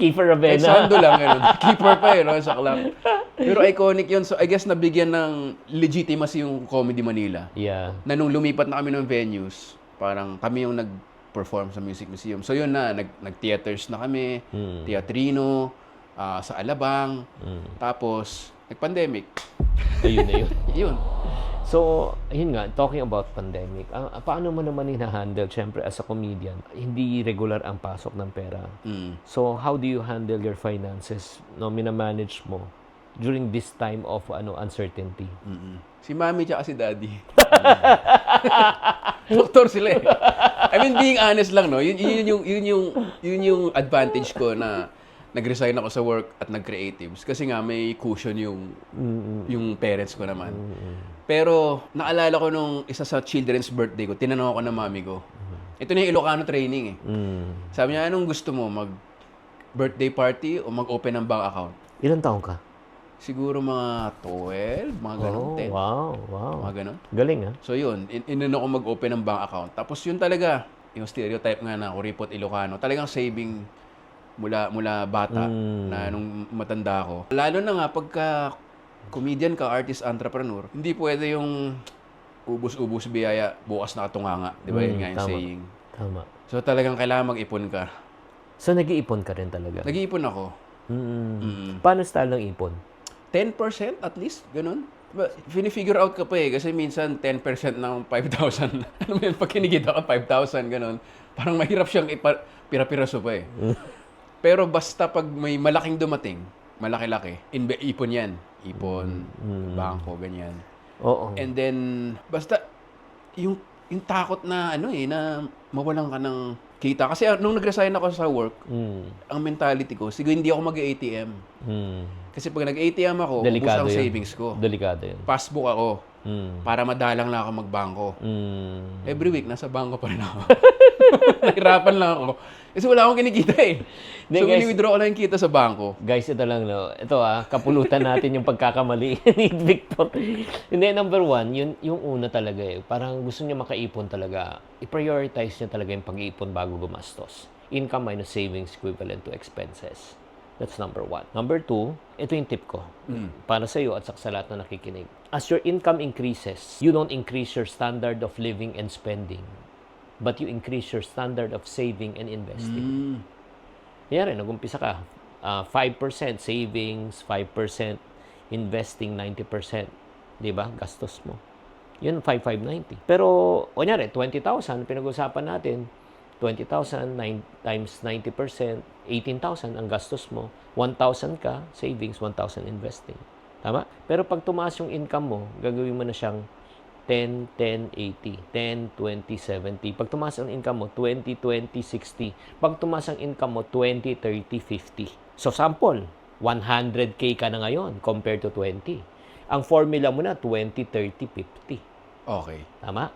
Kiefer Ravena. sando lang. Ganun. Keeper pa eh, no, sa club. Pero iconic yun. So, I guess nabigyan ng legitimacy yung Comedy Manila. Yeah. Na nung lumipat na kami ng venues, parang kami yung nag-perform sa Music Museum. So, yun na. Nag-theaters na kami. Teatrino, sa Alabang. Tapos, nag-pandemic. Ayun na yun. Yun. So, yun nga, talking about pandemic, paano mo naman hina-handle, syempre, as a comedian, hindi regular ang pasok ng pera. So, how do you handle your finances? No, minamanage mo during this time of uncertainty? Si Mami tsaka si Daddy. Doktor sila eh. I mean, being honest lang, no? Yun yung advantage ko na nag-resign ako sa work at nag-creatives kasi nga may cushion yung parents ko naman. Pero naalala ko nung isa sa children's birthday ko, tinanong ako ng mami ko. Ito na yung Ilocano training eh. Sabi niya, anong gusto mo? Mag-birthday party o mag-open ng bank account? Ilan taong ka? Siguro mga 12, mga ganun, 10. Wow. Mga ganun. Galing So yun, inano ko mag-open ng bank account. Tapos yun talaga, yung stereotype nga na kuripot Ilocano, talagang saving mula bata na nung matanda ako. Lalo na nga pagka comedian ka, artist, entrepreneur, hindi pwede yung ubus-ubus biyaya, bukas nakatunganga. Di ba? Yun nga yung tama. saying. Tama. So talagang kailangan mag-ipon ka. So, nag-iipon ka rin talaga? Nag-iipon ako. Paano style ng ipon? 10% at least, ganun. Fini-figure out ka pa eh, kasi minsan 10% ng 5,000. Ano mo yun, pag kinikita ka 5,000, ganun. Parang mahirap siyang pira-piraso pa eh. Pero basta pag may malaking dumating, malaki-laki, ipon yan. Ipon, bangko, ganyan. Oo. And then, basta, yung takot na, na mawalan ka ng kita. Kasi nung nag-resign ako sa work, ang mentality ko, siguro hindi ako mag-ATM. Kasi pag nag-ATM ako, ubus ang savings ko. Delikado yun. Passbook ako. Para madalang lang ako magbangko. Every week, nasa bangko pa rin ako. Nahirapan lang ako. Kasi wala akong kinikita eh. So, wini-withdraw ko lang yung kita sa bangko. Guys, ito lang, no? Ito kapulutan natin yung pagkakamali ni Victor. Hindi, number one, yung una talaga eh. Parang gusto niya makaipon talaga. I-prioritize niya talaga yung pag-iipon bago gumastos. Income minus savings equivalent to expenses. That's number one. Number two, ito yung tip ko. Para sa iyo at sa lahat na nakikinig. As your income increases, you don't increase your standard of living and spending, but you increase your standard of saving and investing. Kaya rin, nag-umpisa ka. 5% savings, 5% investing, 90%. Diba? Gastos mo. Yun, 5,590. Pero, kunyari, 20,000, pinag-usapan natin, 20,000 times 90%, 18,000 ang gastos mo. 1,000 ka, savings, 1,000 investing. Tama? Pero pag tumaas yung income mo, gagawin mo na siyang 10, 10, 80, 10, 20, 70. Pag tumaas ang income mo, 20, 20, 60. Pag tumaas ang income mo, 20, 30, 50. So, sample, 100K ka na ngayon compared to 20. Ang formula mo na, 20, 30, 50. Okay. Tama?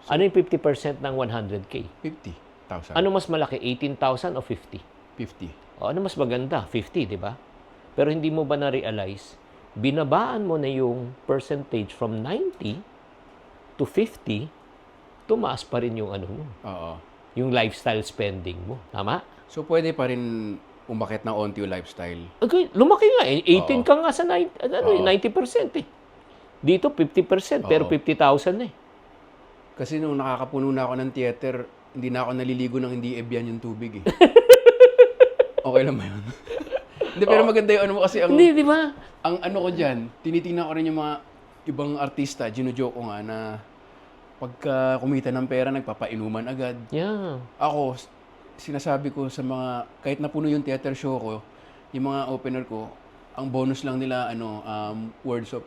Ano yung 50% ng 100K? 50,000. Ano mas malaki, 18,000 o 50? 50. O ano mas maganda? 50, di ba? Pero hindi mo ba na-realize, binabaan mo na yung percentage from 90 to 50, tumaas pa rin yung ano mo. Oo. Yung lifestyle spending mo. Tama? So, pwede pa rin umakit ng onti yung lifestyle. Okay, lumaki nga eh. 18 ka nga sa 90% eh. Dito, 50%, pero 50,000 eh. Kasi nung nakakapuno na ako ng theater, hindi na ako naliligo ng hindi ebyan yung tubig eh. Okay lang ba yun? Hindi, pero maganda yung ano mo kasi ang... Hindi, di ba? Ang ano ko dyan, tinitingnan ko rin yung mga ibang artista, gino-joke ko nga na pagka kumita ng pera, nagpapainuman agad. Yeah. Ako, sinasabi ko sa mga, kahit napuno yung theater show ko, yung mga opener ko, ang bonus lang nila, words of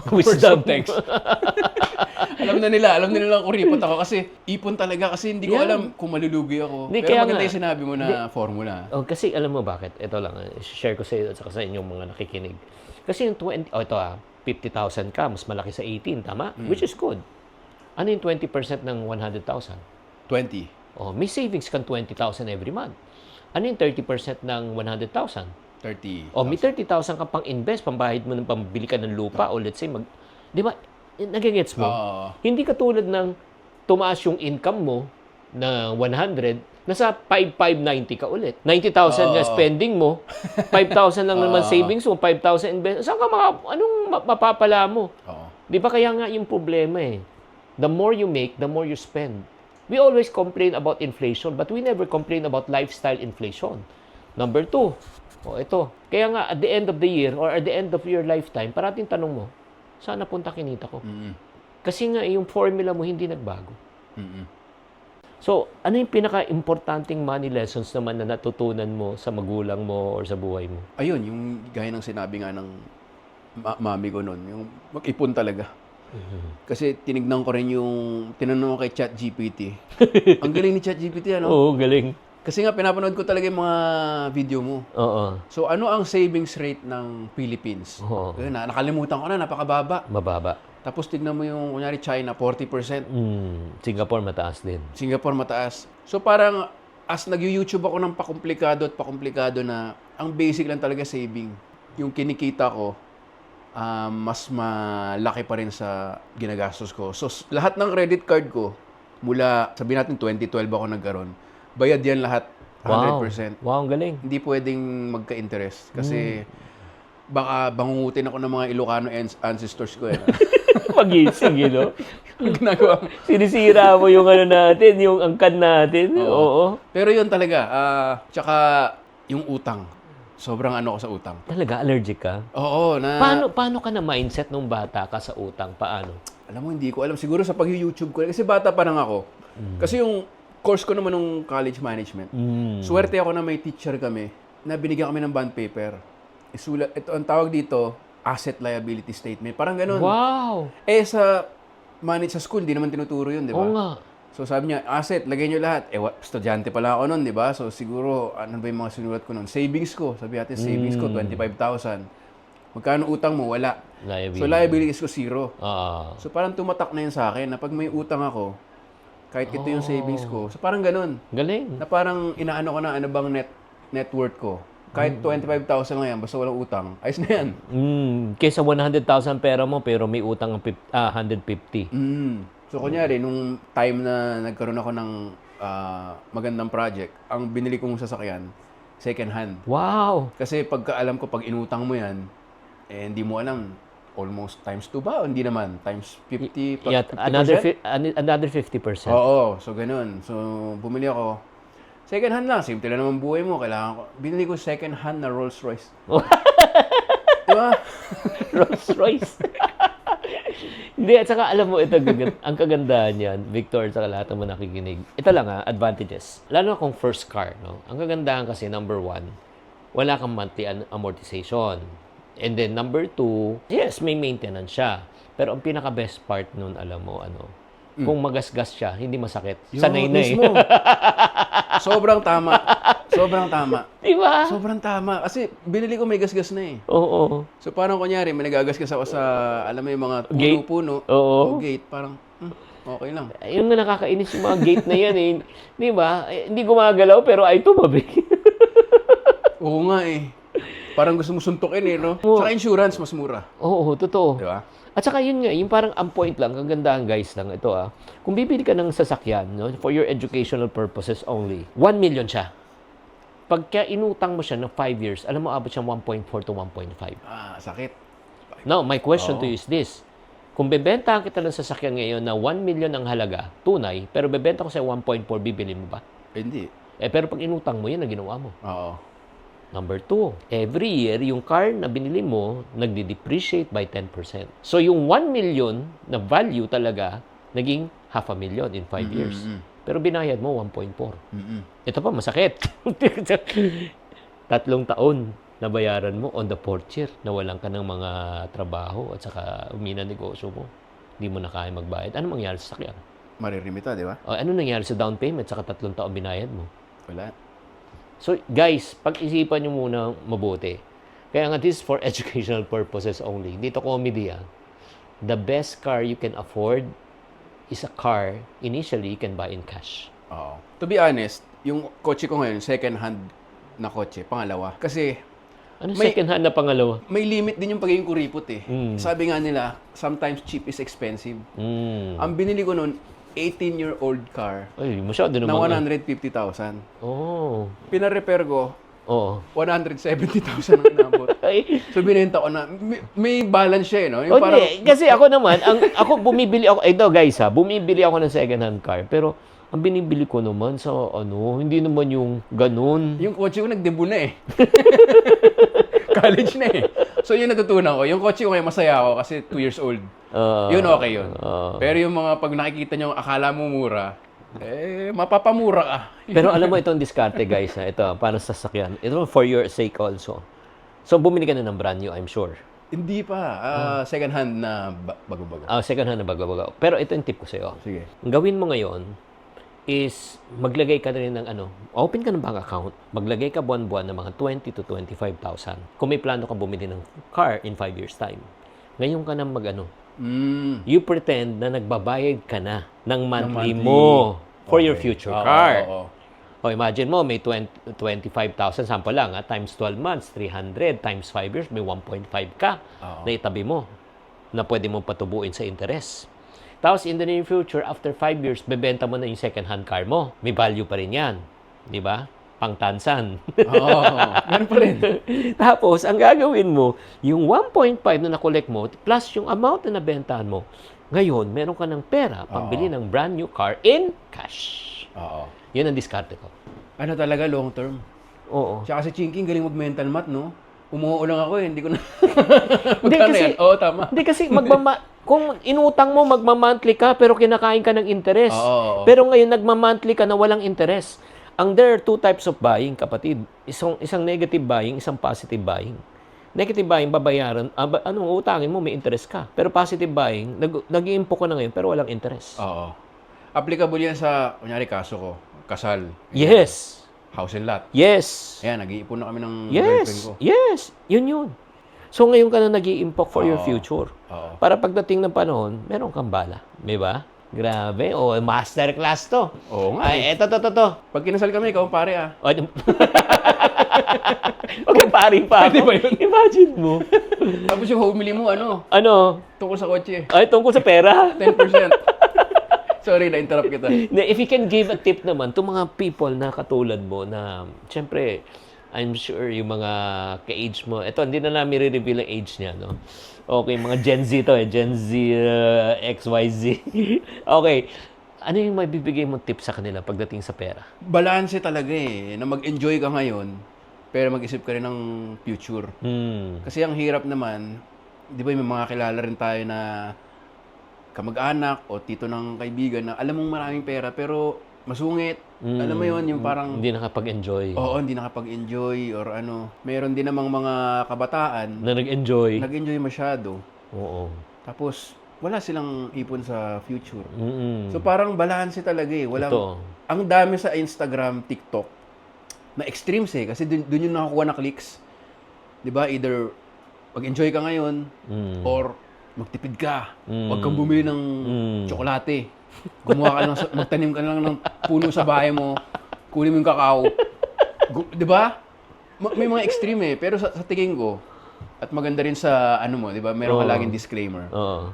Wisdom. text. alam na nila kuripot ako kasi ipon talaga kasi hindi ko alam kung malulugi ako. Hindi, Pero kaya maganda nga. yung sinabi mo na formula. Oh, kasi alam mo bakit? Ito lang, share ko sa iyo at saka sa inyong mga nakikinig. Kasi yung 50,000 ka, mas malaki sa 18, tama? Which is good. Ano yung 20% ng 100,000? 20. Oh, may savings kang 20,000 every month. Ano yung 30% ng 100,000? 30. O, may 30,000 ka pang invest, pambahid mo ng pambili ka ng lupa, o let's say, di ba, nagigets mo? Oo. Hindi katulad ng tumaas yung income mo na 100, nasa 5,590 ka ulit. 90,000 nga spending mo, 5,000 lang naman savings mo, 5,000 invest. Saan ka anong mapapala mo? Oo. Di ba kaya nga yung problema eh. The more you make, the more you spend. We always complain about inflation, but we never complain about lifestyle inflation. Number 2, ito. Kaya nga, at the end of the year or at the end of your lifetime, parating tanong mo, saan napunta kinita ko? Kasi nga, yung formula mo hindi nagbago. So, ano yung pinaka-importanting money lessons naman na natutunan mo sa magulang mo or sa buhay mo? Ayun, yung gaya ng sinabi nga ng mami ko noon, yung mag-ipon talaga. Kasi tinignan ko rin tinanong ko kay ChatGPT. Ang galing ni ChatGPT, ano? Oo, galing. Kasi nga, pinapanood ko talaga yung mga video mo. Oo. So, ano ang savings rate ng Philippines? Oo. Ayun, nakalimutan ko na, napakababa. Mababa. Tapos, tignan mo yung, kunyari, China, 40%. Singapore mataas din. Singapore, mataas. So, parang, as nag-YouTube ako ng pakomplikado na, ang basic lang talaga saving. Yung kinikita ko, mas malaki pa rin sa ginagastos ko. So, lahat ng credit card ko, mula, sabihin natin, 2012 ako nagkaroon, bayad yan lahat, 100%. Wow, ang galing. Hindi pwedeng magka-interest kasi baka bangungutin ako ng mga Ilocano ancestors ko. Magising, you know? Ginagawa mo. Sinisira mo yung ano natin, yung angkan natin. Oo. Pero yun talaga. Tsaka yung utang. Sobrang ano ko sa utang. Talaga, allergic ka? Oo. Paano ka na mindset nung bata ka sa utang? Paano? Alam mo, hindi ko alam. Siguro sa pag-YouTube ko. Kasi bata pa lang ako. Kasi yung course ko naman nung college management. Swerte ako na may teacher kami na binigyan kami ng bond paper. Ito ang tawag dito, asset liability statement. Parang ganun. Wow! Sa school, di naman tinuturo yun, di ba? Oo nga. So sabi niya, asset, lagay niyo lahat. Estudyante pala ako nun, di ba? So siguro, ano ba yung mga sinulat ko nun? Savings ko. Sabi natin, savings ko, 25,000. Magkano utang mo? Wala. Liability. So liabilities ko, 0. Ah. So parang tumatak na yun sa akin na pag may utang ako, kahit ito yung savings ko. So parang ganun. Galing. Na parang inaano ko na ano bang net worth ko. Kahit 25,000 lang yan, basta walang utang, ayos na yan. Kaysa 100,000 pera mo, pero may utang ng 150. So kunyari, nung time na nagkaroon ako ng magandang project, ang binili kong sasakyan, second hand. Wow! Kasi pagkaalam ko, pag inutang mo yan, hindi mo alam, almost times 2 ba? O hindi naman, times 50, Yeah, 50%? another 50%. Oo, so ganun. So bumili ako, second hand lang, simple lang naman buhay mo, kailangan ko. Binili ko second hand na Rolls Royce. Diba? Rolls Royce. Hindi, at saka alam mo, ito, ang kagandahan yan, Victor, at saka lahat ng mga nakikinig. Ito lang advantages. Lalo na kung first car, no? Ang kagandahan kasi, number 1, wala kang monthly amortization. And then, number 2, yes, may maintenance siya. Pero ang pinaka-best part nun, alam mo, kung magasgas siya, hindi masakit. Sanay na eh. Mismo. Sobrang tama. Sobrang tama. Diba? Sobrang tama. Kasi binili ko may gasgas na eh. Oo. So parang kunyari, may nagagasgas ako sa, alam mo yung mga Gate. puno-puno. Oo. O gate. Parang, okay lang. Yung nga nakakainis yung mga gate na yan eh. Di ba? Hindi gumagalaw pero ay tumabi. Oo nga eh. Parang gusto mo suntukin eh, no? Saka insurance, mas mura. Oo, totoo. Di ba? At saka yun nga, yung parang ang point lang, kagandahan guys lang, ito kung bibili ka ng sasakyan, no, for your educational purposes only, 1 million siya. Pagka inutang mo siya ng 5 years, alam mo, abot siya 1.4 to 1.5. Sakit. Now, my question to you is this. Kung bebentahan kita ng sasakyan ngayon na 1 million ang halaga, tunay, pero bebenta ko sa 1.4, bibili mo ba? Hindi. Pero pag inutang mo, yan ang ginawa mo. Oo. Number 2, every year, yung car na binili mo, nagde-depreciate by 10%. So, yung 1 million na value talaga, naging 500,000 in 5 years. Pero binayad mo 1.4. Mm-mm. Ito pa, masakit. 3 taon na bayaran mo on the 4th year. Nawalan ka ng mga trabaho at saka umina negosyo mo. Hindi mo na kaya magbayad. Ano mangyari sa sakyan? Maririmita, di ba? O, ano nangyari sa down payment saka 3 taon binayad mo? Wala. So, guys, pag-isipan nyo muna mabuti. Kaya nga, this is for educational purposes only. Dito comedy, The best car you can afford is a car initially you can buy in cash. Oo. To be honest, yung kotse ko ngayon, second hand na kotse, pangalawa. Kasi Ano May- second hand na pangalawa? may limit din yung pagiging kuripot eh. Mm. Sabi nga nila, sometimes cheap is expensive. Mm. Ang binili ko noon, 18-year-old car Ay, masyado na naman. 150,000. Oh. Pina-repair ko, Oo. 170,000 ang inabot. Ay, So binenta ko na, may balance siya eh, no? o hindi, kasi ako naman, ako bumibili ako, ito guys bumibili ako ng second hand car, pero ang binibili ko naman sa hindi naman yung ganun. Yung kotse ko nagdebut na eh. College na eh. So yun natutunan ko. Yung kotse ko ngayon masaya ako kasi 2 years old. Yun okay yun. Pero yung mga pag nakikita nyo, akala mo mura, mapapamura ka. Pero alam mo itong diskarte guys, ito, para sa sasakyan. Ito for your sake also. So bumili ka na ng brand new, I'm sure. Hindi pa. Second hand na bago-bago. Second hand na bago-bago. Pero ito yung tip ko sa'yo. Sige. Ang gawin mo ngayon is maglagay ka rin ng open ka ng bank account, maglagay ka buwan-buwan ng mga 20 to 25,000. Kung may plano ka bumili ng car in 5 years time, ngayon ka na you pretend na nagbabayad ka na ng monthly mo for your future car. O imagine mo, may 25,000, sample lang, times 12 months, 300, times 5 years, may 1.5 ka na itabi mo na pwede mong patubuin sa interest. Tapos, in the near future, after 5 years, bebenta mo na yung second-hand car mo. May value pa rin yan. Di ba? Pangtansan. Ganun pa rin. Tapos, ang gagawin mo, yung 1.5 na nakolek mo, plus yung amount na nabentahan mo, ngayon, meron ka ng pera pambili ng brand new car in cash. Oo. Yun ang diskarte ko. Ano talaga, long term. Oo. Tsaka si Chinking, galing mag-mental math, no? Umuho lang ako eh, hindi ko na... Hindi Magkano kasi, yan? Oo, tama. Hindi kasi, kung inutang mo, magma-monthly ka, pero kinakain ka ng interest. Oo. Pero ngayon, nagma-monthly ka na walang interest. There are 2 types of buying, kapatid. Isang negative buying, isang positive buying. Negative buying, babayaran, utangin mo, may interest ka. Pero positive buying, nag-iimpo ka na ngayon, pero walang interest. Oo. Applicable yan sa, kunyari, kaso ko. Kasal. Yes. House and lot. Yes. Ayan, nag-iipon na kami ng girlfriend ko. Yes. Yun. So, ngayon ka na nag-i-impok for your future. Oo. Para pagdating ng panahon, meron kang bala. Di ba? Grabe. Masterclass to. Oo nga. Ay, eto. Pag kinasal kami, ikaw ang pare ah. Okay, pari pa Pwede ako. ba yun? Imagine mo. Tapos yung homily mo, Ano? tungkol sa kotse. Ay, tungkol sa pera. 10%. Sorry, na-interrupt kita. If you can give a tip naman to mga people na katulad mo na, syempre, I'm sure yung mga ka-age mo, ito, hindi na namin re-reveal ang age niya, no? Okay, mga Gen Z to Gen Z, XYZ. Okay, ano yung may bibigay mong tip sa kanila pagdating sa pera? Balanse talaga eh, na mag-enjoy ka ngayon, pero mag-isip ka rin ng future. Kasi ang hirap naman, di ba may mga kilala rin tayo na kamag-anak o tito ng kaibigan na alam mong maraming pera pero masungit. Alam mo yun, yung parang... Hindi nakapag-enjoy. Oo, hindi nakapag-enjoy or ano. Meron din namang mga kabataan Na nag-enjoy. nag-enjoy masyado. Oo. Tapos, wala silang ipon sa future. Mm-mm. So, parang balanse talaga eh. Walang, Ito. ang dami sa Instagram, TikTok, na extremes eh. Kasi dun yung nakakuha na clicks. Di ba? Either mag-enjoy ka ngayon or magtipid ka. Huwag kang bumili ng tsokolate. Gumawa ka lang, magtanim ka lang ng puno sa bahay mo. Kunin mo yung kakao. Di ba? May mga extreme eh. Pero sa tingin ko, at maganda rin sa ano mo, di ba? Meron ka laging disclaimer. Oo.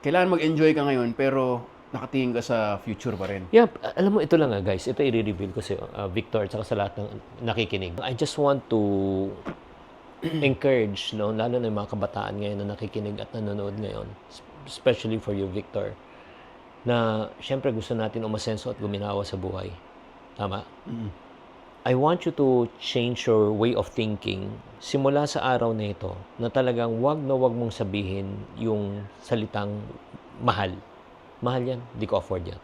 Kailangan mag-enjoy ka ngayon, pero nakatingin ka sa future pa rin. Yeah, alam mo, ito lang guys. Ito i-reveal ko sa Victor at saka sa lahat ng nakikinig. I just want to encourage, no, lalo na yung mga kabataan ngayon na nakikinig at nanonood ngayon, especially for you, Victor, na syempre gusto natin umasenso at guminawa sa buhay. Tama? I want you to change your way of thinking simula sa araw na ito na talagang wag na wag mong sabihin yung salitang mahal. Mahal yan, di ko afford yan.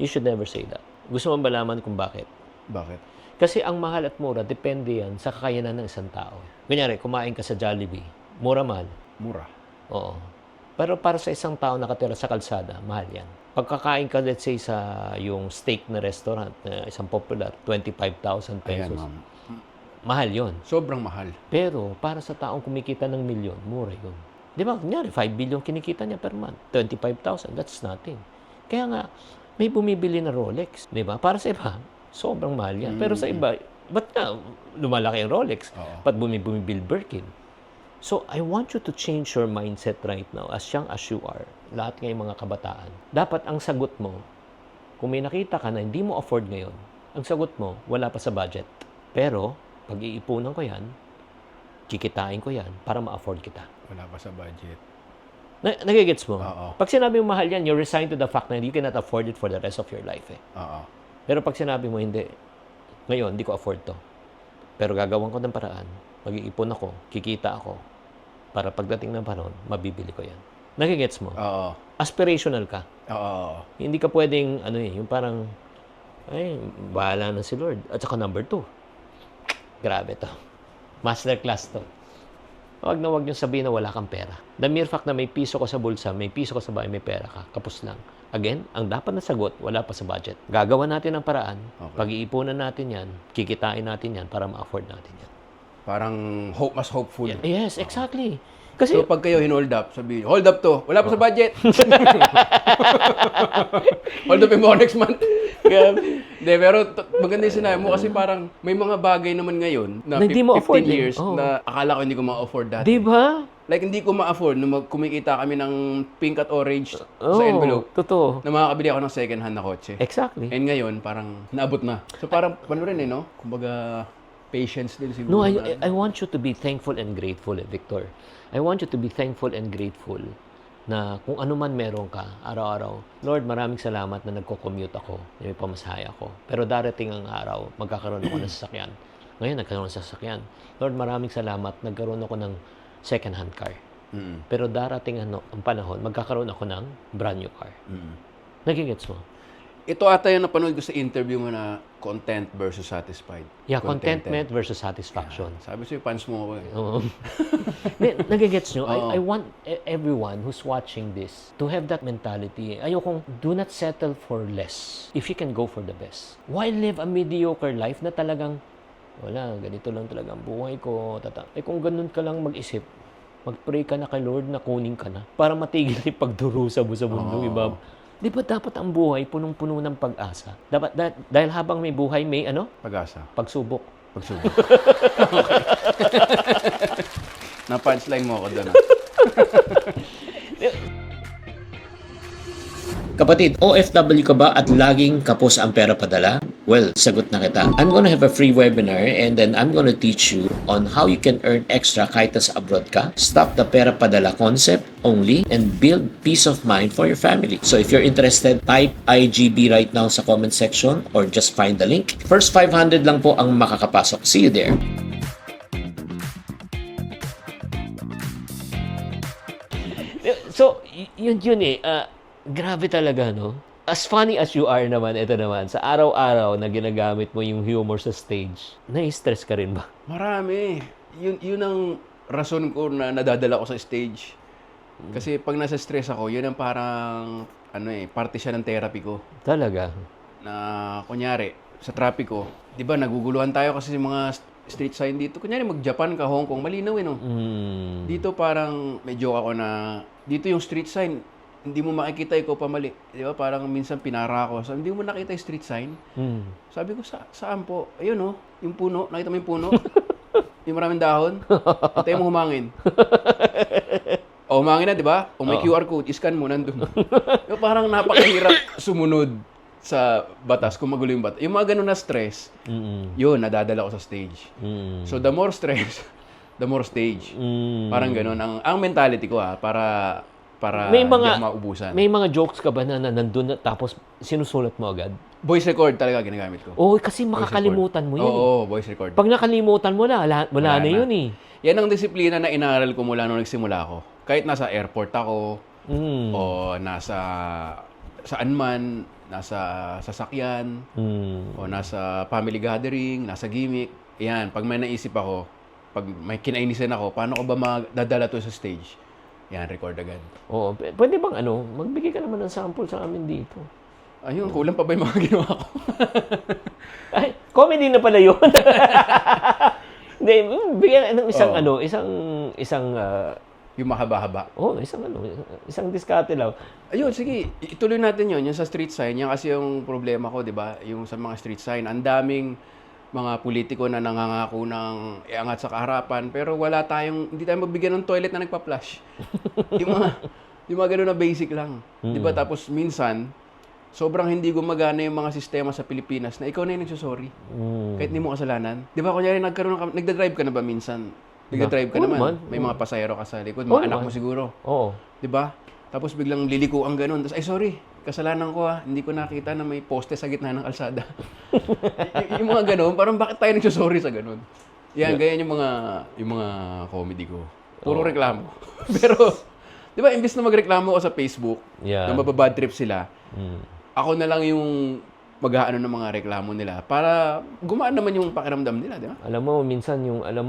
You should never say that. Gusto mo malaman kung bakit? Bakit? Kasi ang mahal at mura, depende yan sa kakayanan ng isang tao. Kunyari, kumain ka sa Jollibee, mura mahal. Mura. Oo. Pero para sa isang tao nakatira sa kalsada, mahal yan. Pagkakain ka, let's say, sa yung steak na restaurant, na isang popular, 25,000 Ayan, pesos. ma'am. Mahal yon. Sobrang mahal. Pero para sa taong kumikita ng milyon, mura yun. Di ba? Kunyari, 5 billion kinikita niya per month. 25,000, that's nothing. Kaya nga, may bumibili na Rolex. Di ba? Para sa iba, sobrang mahal yan. Pero sa iba, ba't nga lumalaki ang Rolex? Oo. Ba't bumibili Birkin? So, I want you to change your mindset right now, as young as you are, lahat ngayong mga kabataan. Dapat ang sagot mo, kung may nakita ka na hindi mo afford ngayon, ang sagot mo, wala pa sa budget. Pero, pag-iipunan ko yan, kikitain ko yan para ma-afford kita. Wala pa sa budget. Nagigets mo? Oo. Pag sinabi mo mahal yan, you're resigned to the fact na you cannot afford it for the rest of your life. Oo. Pero pag sinabi mo, hindi, ngayon, hindi ko afford to. Pero gagawin ko ng paraan, mag-iipon ako, kikita ako, para pagdating ng panahon, mabibili ko yan. Nagigets mo? Oo. Aspirational ka. Oo. Hindi ka pwedeng, yung parang, ay, bahala na si Lord. At saka number 2, grabe to. Masterclass to. Huwag na huwag niyong sabihin na wala kang pera. The mere fact na may piso ko sa bulsa, may piso ko sa bahay, may pera ka, kapos lang. Again, ang dapat na sagot, wala pa sa budget. Gagawa natin ang paraan, pag-iipunan natin yan, kikitain natin yan para ma-afford natin yan. Parang mas hopeful. Yes, exactly. Kasi, So pag kayo hinold up, sabihin, hold up to, wala pa sa budget. Hold up mo next month. Hindi, pero maganda yung sinabi mo kasi parang may mga bagay naman ngayon na Na hindi mo 15 afford eh. years Oo. na akala ko hindi ko ma-afford dati. di ba? Like hindi ko ma-afford nung kumikita kami ng pink at orange sa Oo, envelope totoo. na makakabili ako ng second hand na kotse. Exactly. And ngayon, parang naabot na. So parang, ano rin no? Kumbaga, patience din siguro. No, na- I want you to be thankful and grateful, Victor. I want you to be thankful and grateful na kung ano man meron ka, araw-araw. Lord, maraming salamat na nagko-commute ako, may pamasahe ako. Pero darating ang araw, magkakaroon ako ng sasakyan. Ngayon, nagkaroon ng sasakyan. Lord, maraming salamat, nagkaroon ako ng second-hand car. Pero darating ang panahon, magkakaroon ako ng brand new car. Nagigets mo? Ito ata yung napanood ko sa interview mo na content versus satisfied. Yeah, Contented. contentment versus satisfaction. Sabi sa'yo, fans mo ako eh. Oo. Nagigets nyo? I want everyone who's watching this to have that mentality. Ayokong, do not settle for less if you can go for the best. Why live a mediocre life na talagang, wala, ganito lang talaga ang buhay ko. Kung ganun ka lang mag-isip, mag-pray ka na kay Lord na kunin ka na para matigil yung pagdurusa mo sa mundo. Iba? Di ba dapat ang buhay punong-puno ng pag-asa? Dahil habang may buhay, may Pag-asa. pagsubok. Pagsubok. Na-punchline mo ako doon. Kapatid, OFW ka ba at laging kapos ang pera padala? Well, sagot na kita. I'm gonna have a free webinar and then I'm gonna teach you on how you can earn extra kahit sa abroad ka. Stop the pera padala concept only and build peace of mind for your family. So if you're interested, type IGB right now sa comment section or just find the link. First 500 lang po ang makakapasok. See you there. So, yun eh. Grabe talaga, no? As funny as you are naman, ito naman, sa araw-araw na ginagamit mo yung humor sa stage, na-stress ka rin ba? Marami. Yun ang rason ko na nadadala ko sa stage. Kasi pag nasa stress ako, yun ang parang, parte siya ng therapy ko. Talaga? Na, kunyari, sa traffic ko, di ba, naguguluhan tayo kasi sa mga street sign dito. Kunyari, mag-Japan ka, Hong Kong, malinaw no? Dito parang, may joke ako na, dito yung street sign, hindi mo makikita ikaw pa mali. Di ba? Parang minsan pinara ako. So, hindi mo nakita yung street sign. Sabi ko, saan po? Ayun yung puno. Nakita mo yung puno? Yung maraming dahon. Hintayin mo humangin. O, humangin na, di ba? O may QR code, iscan mo, nandun. Yung parang napakahirap sumunod sa batas, kung magulo yung batas. Yung mga ganun na stress, yun, nadadala ko sa stage. So, the more stress, the more stage. Parang ganun. Ang mentality ko para may hindi mga, ako maubusan. May mga jokes ka ba na nandun na tapos sinusulat mo agad? Voice record talaga ginagamit ko. Oo, kasi makakalimutan mo yun. Oo, voice record. Pag nakalimutan mo na, wala na yun eh. Yan ang disiplina na inaral ko mula nung nagsimula ako. Kahit nasa airport ako, o nasa saan man, nasa sasakyan, Mm. o nasa family gathering, nasa gimmick. Yan, pag may naisip ako, pag may kinainisan ako, paano ko ba madadala to sa stage? Yan, record agad. Oo, pwede bang magbigay ka naman ng sample sa amin dito? Ayun, kulang pa ba yung mga ginawa ko? Ay, comedy na pala yun. Hindi, bigyan ng isang Oo. Yung mahaba-haba. isang diskarte lang. Ayun, sige, ituloy natin yun. Yung sa street sign, yan kasi yung problema ko, di ba? Yung sa mga street sign, ang daming mga politiko na nangangako ng iangat sa kaharapan, pero hindi tayo mabigyan ng toilet na nagpa-flush. yung mga ganun na basic lang. Di ba? Tapos minsan, sobrang hindi gumagana yung mga sistema sa Pilipinas na ikaw na yung nagsusorry. Kahit hindi mo kasalanan. Di ba, kunyari, nagda-drive ka na ba minsan? Nagda-drive ka Oo naman. naman. May mga pasahero ka sa likod. Oo Mga anak mo naman. siguro. Oo. Di ba? Tapos biglang liliko ang ganun. Tapos, ay sorry, kasalanan ko hindi ko nakita na may poste sa gitna ng kalsada. yung mga ganun, parang bakit tayo nagsusorry sa ganun? Yan, ganyan yung mga comedy ko. Puro reklamo. Pero, di ba, imbis na magreklamo ako sa Facebook, Yeah. na mababad trip sila, Mm. ako na lang yung mag-aano ng mga reklamo nila para gumaan naman yung pakiramdam nila, di ba? Alam mo, minsan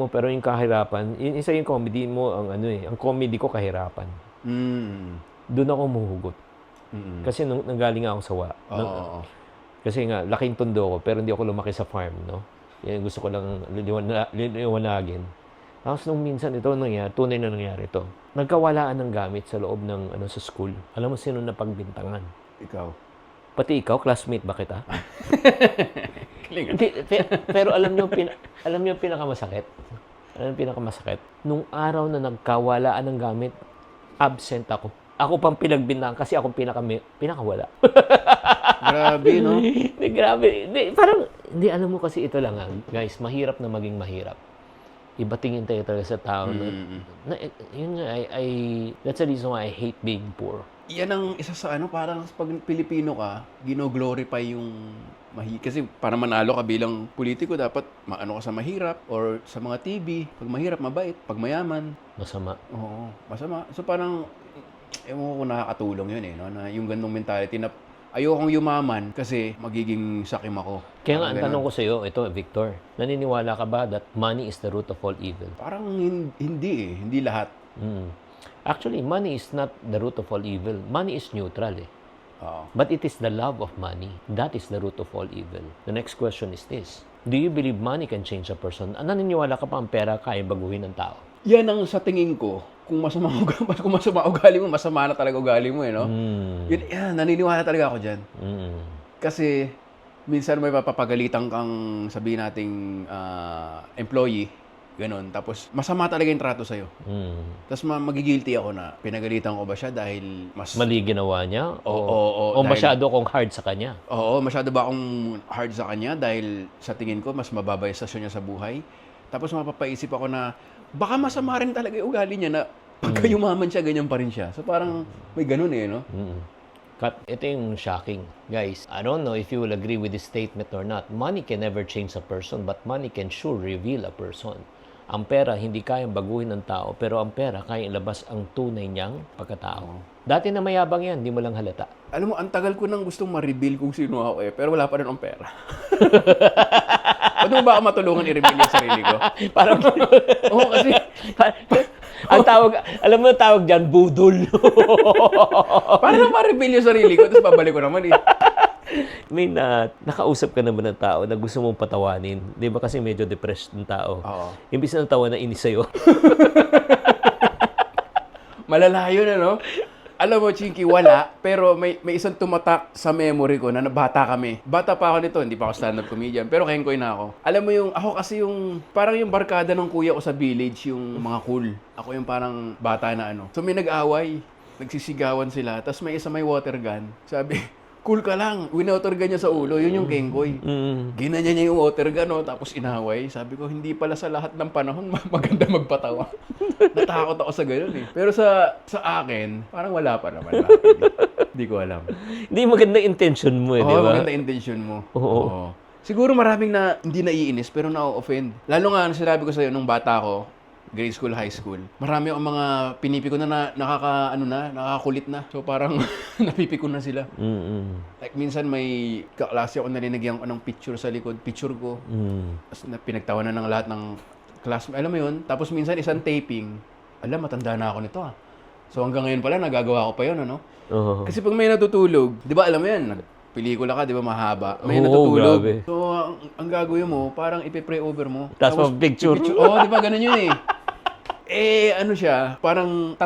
pero yung kahirapan, isa yung comedy mo, ang comedy ko kahirapan. Doon ako muhugot. Kasi nung nanggaling ako sa Oo. kasi nga, laking tondo ko, pero hindi ako lumaki sa farm, no? Yan, gusto ko lang liwanagin. Tapos nung minsan tunay na nangyari ito. Nagkawalaan ng gamit sa loob ng sa school. Alam mo sino napagbintangan? Ikaw. Pati ikaw, classmate ba kita? Kilingan. Hindi, pero alam niyo yung pinakamasakit? Alam yung pinakamasakit? Nung araw na nagkawalaan ng gamit, absent ako. Ako pang pinagbintangan kasi ako pinakawala. Grabe, no? Hindi, grabe. Hindi, parang, hindi, alam mo kasi ito lang, guys, mahirap na maging mahirap. Iba tingin tayo talaga sa tao. Yun nga, that's the reason why I hate being poor. Yan ang isa sa parang pag Pilipino ka, gino-glorify yung kasi para manalo ka bilang politiko, dapat maano ka sa mahirap or sa mga TV. Pag mahirap, mabait. Pag mayaman, Masama. oo, masama. So parang, ewan ko kung nakakatulong yun no? Na yung ganung mentality na ayokong yumaman kasi magiging sakim ako. Kaya nga, ang Parang tanong ganun. ko sa iyo, ito, Victor, naniniwala ka ba that money is the root of all evil? Parang hindi hindi lahat. Actually, money is not the root of all evil. Money is neutral Oo. But it is the love of money. That is the root of all evil. The next question is this. Do you believe money can change a person? Naniniwala ka pa ang pera kaya baguhin ng tao? Yan ang sa tingin ko, kung masama ugali mo, masama na talaga ugali mo no? Yan, naniniwala talaga ako diyan. Kasi minsan may papapagalitan kang sabihin nating employee, ganun. Tapos masama talaga yung trato sa'yo. Tapos magigilty ako na pinagalitan ko ba siya dahil mas... Mali ginawa niya? Oo, O dahil- masyado kong hard sa kanya? Oo, masyado ba akong hard sa kanya dahil sa tingin ko mas mababa yung stasyon niya sa buhay. Tapos mapapaisip ako na baka masama rin talaga yung ugali niya na pagka yumaman siya, ganyan pa rin siya. So parang may ganun no? Ito yung shocking. Guys, I don't know if you will agree with this statement or not. Money can never change a person, but money can sure reveal a person. Ang pera hindi kayang baguhin ng tao, pero ang pera kayang ilabas ang tunay niyang pagkatao. Dati na mayabang yan, hindi mo lang halata. Alam mo, ang tagal ko nang gustong ma-reveal kung sino ako pero wala pa rin akong pera. Pwede mo ba ako matulungan i-reveal yung sarili ko? Parang, Oo, kasi ang tawag, alam mo yung tawag dyan, budol. para na ma-reveal yung sarili ko, tapos babalik ko naman May nakausap ka naman ng tao na gusto mong patawanin. Di ba kasi medyo depressed ng tao? Oo. Imbis na tawa na inis sa'yo. Malala yun, Alam mo, Chinky, wala. Pero may isang tumatak sa memory ko na bata kami. Bata pa ako nito, hindi pa ako stand-up comedian. Pero kengkoy na ako. Alam mo ako kasi parang yung barkada ng kuya ko sa village, yung mga cool. Ako yung parang bata na So may nag-away. Nagsisigawan sila. Tapos may isa may water gun. Sabi, cool ka lang. Winowater gun niya sa ulo. Yun yung kengkoy. Ginanya niya yung water gun, tapos inaway. Sabi ko, hindi pala sa lahat ng panahon maganda magpatawa. Natakot ako sa ganun Pero sa akin, parang wala pa naman. Hindi ko alam. Hindi maganda intention mo di Oo, ba? maganda intention mo. Oo. Siguro maraming na hindi naiinis pero na-offend. Lalo nga, sinabi ko sa'yo, nung bata ko, grade school, high school, marami akong mga pinipikon na nakakakulit na. So parang napipikon na sila. Like minsan may kaklase ako nalinagyan ko ng picture sa likod, picture ko. Tapos pinagtawanan ng lahat ng class. Alam mo yun? Tapos minsan isang taping, matanda na ako nito ah. So hanggang ngayon pala, nagagawa ko pa yun, ano? Kasi pag may natutulog, di ba alam mo yan, pelikula ka, di ba mahaba? May natutulog. Grabe. So ang gagawin mo, parang ipe-pray over mo. Tapos picture. Di ba ganun yun eh. Ano siya, parang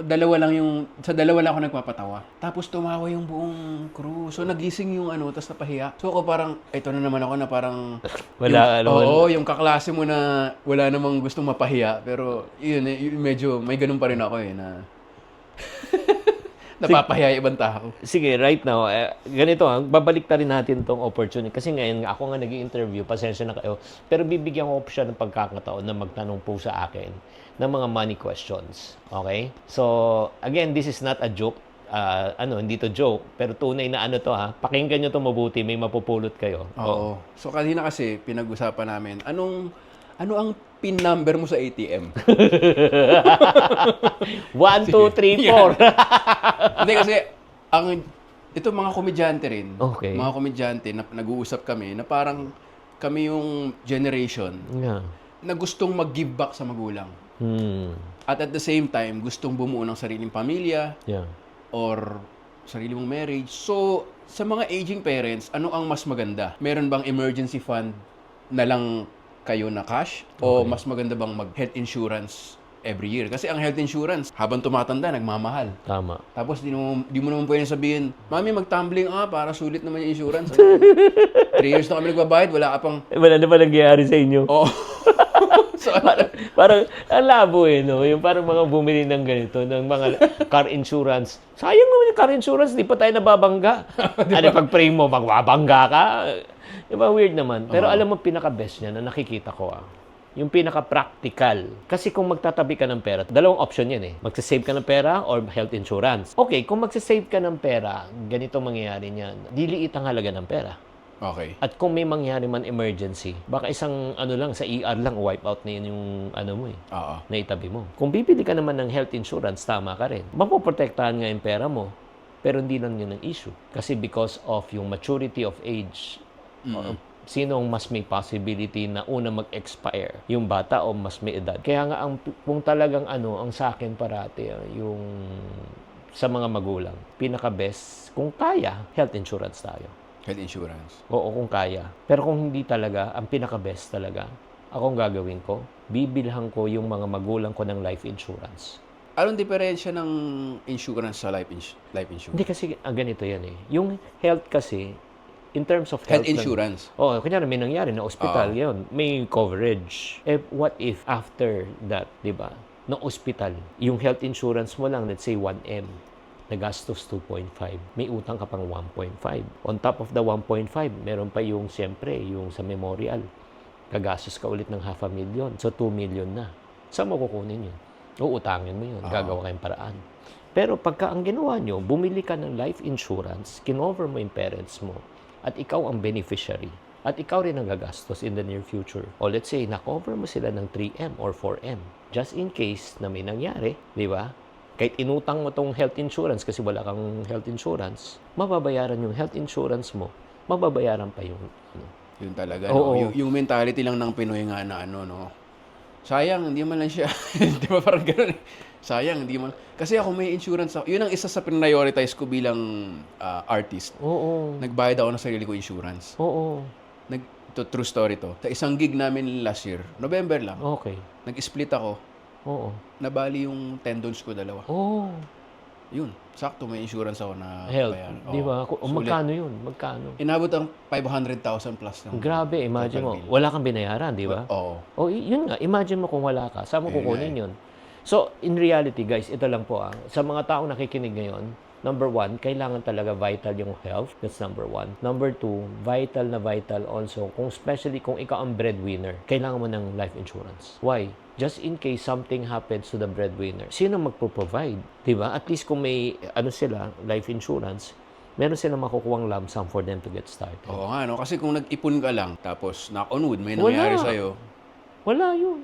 dalawa lang ako nagpapatawa. Tapos tumawa yung buong crew. So nagising yung tapos napahiya. So ako parang, ito na naman ako na parang, yung kaklase mo na wala namang gustong mapahiya. Pero yun, medyo may ganun pa rin ako na napapahiya yung ibang tao. Sige, right now, ganito babalik rin natin tong opportunity. Kasi ngayon, ako nga nag-i-interview, pasensya na kayo. Pero bibigyan ko siya ng pagkakataon na magtanong po sa akin ng mga money questions. Okay? So, again, this is not a joke. Hindi to joke. Pero tunay na pakinggan nyo to mabuti, may mapupulot kayo. Oo. So, kanina kasi, pinag-usapan namin, ano ang PIN number mo sa ATM? 1, 2, 3, 4. Hindi kasi, ito mga komedyante rin. Okay. Mga komedyante na nag-uusap kami na parang kami yung generation na gustong mag-give back sa magulang. At the same time, gustong bumuo ng sariling pamilya or sarili mong marriage. So, sa mga aging parents, ano ang mas maganda? Meron bang emergency fund na lang kayo na cash? O mas maganda bang mag-health insurance every year? Kasi ang health insurance, habang tumatanda, nagmamahal. Tama. Tapos di mo naman pwedeng sabihin, Mami, mag-tumbling para sulit naman yung insurance. 3 years na kami nagbabayad, wala ka pang... Wala na ba nangyayari sa inyo? Oo. So, parang ang labo no? Yung parang mga bumili ng ganito, ng mga car insurance. Sayang naman yung car insurance, di pa tayo nababangga. Pag pray mo, magbabangga ka. Diba, weird naman. Pero alam mo, pinaka-best niya na nakikita ko yung pinaka-practical. Kasi kung magtatabi ka ng pera, dalawang option yan Magsasave ka ng pera or health insurance. Okay, kung magsasave ka ng pera, ganito mangyayari niyan. Diliit ang halaga ng pera. Okay. At kung may mangyari man emergency, baka isang lang, sa ER lang, wipe out na yun yung mo na itabi mo. Kung bibili ka naman ng health insurance, tama ka rin. Mapoprotektahan nga yung pera mo, pero hindi lang yun ang issue. Kasi because of yung maturity of age, sino ang mas may possibility na una mag-expire? Yung bata o mas may edad? Kaya nga, kung talagang ang sa akin parati, yung sa mga magulang, pinaka-best, kung kaya, health insurance tayo. Health insurance. Oo, kung kaya. Pero kung hindi talaga, ang pinaka-best talaga, akong gagawin ko, bibilhan ko yung mga magulang ko ng life insurance. Anong diferensya ng insurance sa life insurance? Hindi kasi, ganito yan Yung health kasi, in terms of health insurance. Kunyari may nangyari na ospital, yun, may coverage. What if after that, di ba, na ospital, yung health insurance mo lang, let's say 1M, nagastos 2.5, may utang ka pang 1.5. On top of the 1.5, meron pa yung, siyempre, yung sa memorial. Gagastos ka ulit ng 500,000. So, 2 million na. Saan mo kukunin yun? Uutangin mo yun. Gagawa kayong paraan. Pero pagka ang ginawa nyo, bumili ka ng life insurance, kinover mo yung parents mo, at ikaw ang beneficiary, at ikaw rin ang gagastos in the near future. O let's say, na-cover mo sila ng 3M or 4M. Just in case na may nangyari, di ba? Kahit inutang mo tong health insurance kasi wala kang health insurance, mababayaran yung health insurance mo, mababayaran pa yung Yun talaga. Yung mentality lang ng Pinoy nga na sayang, hindi man lang siya. Di ba parang gano'n Sayang, hindi man. Kasi ako may insurance ako. Yun ang isa sa prioritize ko bilang artist. Oo. Nagbayad ako ng sarili ko insurance. Oo. True story to. Sa isang gig namin last year, November lang. Okay. Nag-split ako. Oo. Nabali yung tendons ko dalawa. Oo. Yun, sakto may insurance ako na Health. bayaran. Di ba? Magkano yun? Magkano? Inabot ang 500,000 plus. Grabe, imagine mo. Wala kang binayaran, di ba? Oo. Yun nga. Imagine mo kung wala ka. Saan mo kukunin yun? So, in reality, guys, ito lang po sa mga taong nakikinig ngayon, number 1, kailangan talaga vital yung health. That's number 1. Number 2, vital also, especially kung ikaw ang breadwinner, kailangan mo ng life insurance. Why? Just in case something happens to the breadwinner, sino magpo-provide? Diba? At least kung may, sila, life insurance, meron silang makukuhang lump sum for them to get started. Oo nga, no? Kasi kung nag-ipon ka lang, tapos knock on wood, may nangyari sa'yo. Wala yun.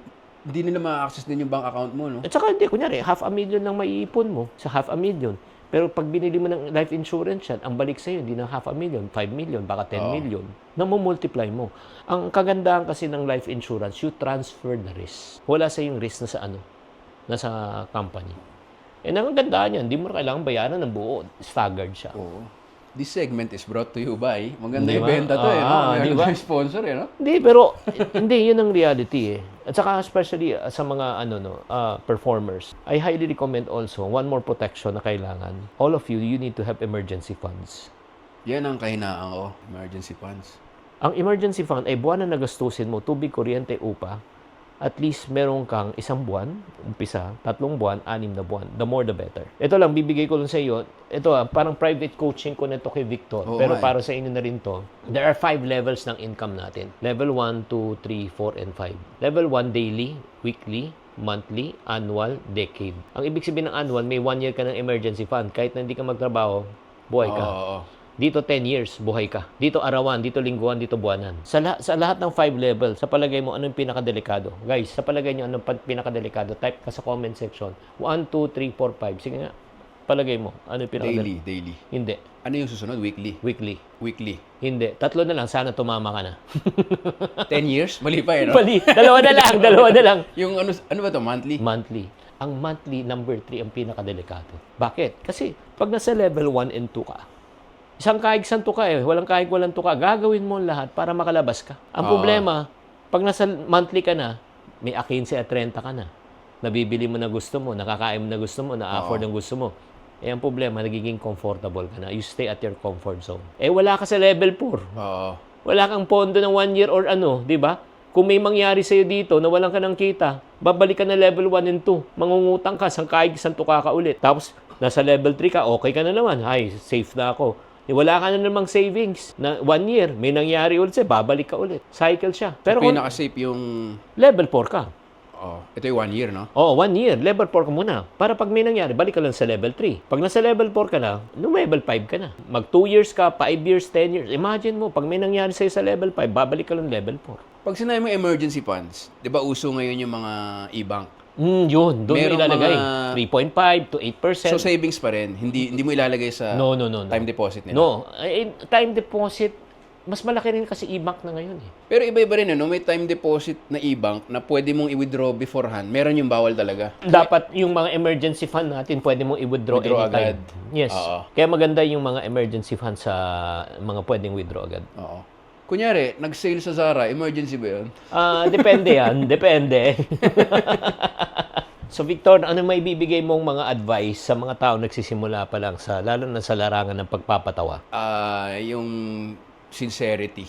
Hindi nila ma-access din yung bank account mo, no? At saka hindi, kunyari, 500,000 lang maiipon mo sa 500,000. Pero pag binili mo ng life insurance yan, ang balik sa'yo, hindi na 500,000, 5 million, baka 10 million. Namumultiply mo. Ang kagandahan kasi ng life insurance, you transfer the risk. Wala sa yung risk na sa nasa company. And ang kagandahan yan, hindi mo na kailangan bayaran ng buo. Staggered siya. Oo. This segment is brought to you by, maganda Di yung ba? benta to eh, no? Di Meron ba? tayong sponsor eh, no? Hindi, pero hindi, yun ang reality eh. At saka especially sa mga performers, I highly recommend also one more protection na kailangan. All of you need to have emergency funds. Yan ang kahinaan ko, emergency funds. Ang emergency fund ay buwan na nagastusin mo, tubig, kuryente, upa. At least meron kang 1 buwan, umpisa, 3 buwan, 6 na buwan. The more the better. Ito lang, bibigay ko lang sa iyo. Ito parang private coaching ko nito kay Victor. Oo, pero nga eh. para sa inyo na rin to. There are 5 levels ng income natin. Level 1, 2, 3, 4, and 5. Level 1, daily, weekly, monthly, annual, decade. Ang ibig sabihin ng annual, may 1 year ka ng emergency fund. Kahit na hindi ka magtrabaho, buhay ka. Oo. Dito 10 years, buhay ka. Dito arawan, dito lingguan, dito buwanan. Sa lahat ng 5 level, sa palagay mo, anong pinakadelikado? Guys, sa palagay nyo, anong pinakadelikado? Type ka sa comment section. 1, 2, 3, 4, 5. Sige nga. Palagay mo, ano yung pinakadelikado? Daily. Hindi. Ano yung susunod? Weekly. Weekly. Hindi. 3 na lang. Sana tumama ka na. 10 years? Mali pa eh, no? Mali. Dalawa na lang. Yung ano ba to? Monthly? Monthly. Ang monthly, number 3, ang pinakadelikado. Bakit? Kasi, pag nasa level 1 and 2 ka, isang kahig santo ka eh, walang kahig walang tuka, gagawin mo lahat para makalabas ka. Ang problema, pag nasa monthly ka na, may 15 at 30 ka na. Nabibili mo na gusto mo, nakakain mo na gusto mo, na-afford ang gusto mo. Eh, ang problema, nagiging comfortable ka na. You stay at your comfort zone. Eh, wala ka sa level 4. Oo. Wala kang pondo ng 1 year or di ba? Kung may mangyari sa'yo dito na walang ka ng kita, babalik ka na level 1 and 2. Mangungutang ka, isang kahig, isang tuka ka ulit. Tapos, nasa level 3 ka, okay ka na naman. Ay, safe na ako. Wala ka na namang savings na 1 year. May nangyari ulit sa'yo, babalik ka ulit. Cycle siya. Pero kung Pinaka-safe yung... level 4 ka. ito yung 1 year, no? Oo, 1 year. Level 4 ka muna. Para pag may nangyari, balik ka lang sa level 3. Pag nasa level 4 ka na, level 5 ka na. Mag 2 years ka, 5 years, 10 years. Imagine mo, pag may nangyari sa'yo sa level 5, babalik ka lang level 4. Pag sinabi mo emergency funds, di ba uso ngayon yung mga e-bank? Yun. Doon mo Merong ilalagay. mga- 3.5 to 8%. So savings pa rin. Hindi mo ilalagay sa No. time deposit nila. No. Time deposit, mas malaki rin kasi e-bank na ngayon eh. Pero iba-iba rin, no? May time deposit na e-bank na pwede mong i-withdraw beforehand. Meron yung bawal talaga. Dapat yung mga emergency fund natin, pwede mong i-withdraw Withdraw anytime. agad. Yes. Oo. Kaya maganda yung mga emergency fund sa mga pwedeng withdraw agad. Oo. Kunyari, nag-sale sa Zara, emergency ba yun? Depende yan. Depende. So Victor, ano may bibigay mong mga advice sa mga tao nagsisimula pa lang lalo na sa larangan ng pagpapatawa? Yung sincerity.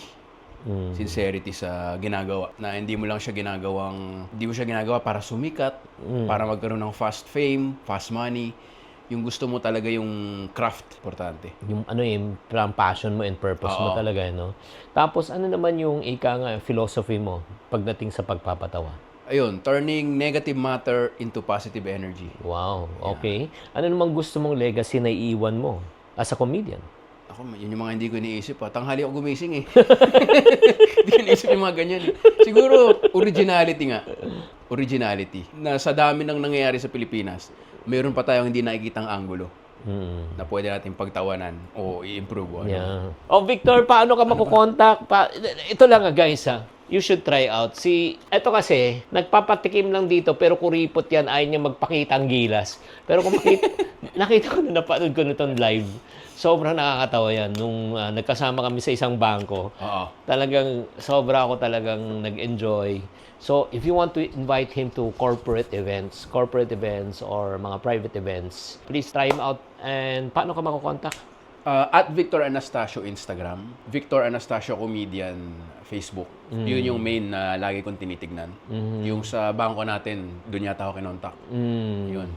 Sincerity sa ginagawa. Na hindi mo siya ginagawa para sumikat, para magkaroon ng fast fame, fast money. Yung gusto mo talaga yung craft, importante. Yung yung passion mo and purpose mo Oo. talaga, no? Tapos ano naman yung philosophy mo pagdating sa pagpapatawa? Ayun, turning negative matter into positive energy. Wow, okay. Ano namang gusto mong legacy na iiwan mo as a comedian? Ako, yun yung mga hindi ko iniisip. Tanghali ako gumising eh. Hindi ko iniisip yung mga ganyan. Siguro, originality nga. Originality. Na sa dami ng nangyayari sa Pilipinas, meron pa tayong hindi nakikitang anggulo na pwede natin pagtawanan o i-improve. Yeah. Oh, Victor, paano ka makukontak? Ito lang guys You should try out. Ito kasi, nagpapatikim lang dito, pero kuripot yan, ayaw niya magpakita ang gilas. Pero kung nakita ko na napanood ko nitong live, sobrang nakakatawa yan. Nung nagkasama kami sa isang bangko, talagang sobra ako talagang nag-enjoy. So, if you want to invite him to corporate events or mga private events, please try him out. And paano ka makukontak? At Victor Anastasio Instagram, Victor Anastasio Comedian Facebook. Yun yung main na lagi kong tinitignan. Yung sa bangko natin, doon yata ako kinontak. Yun.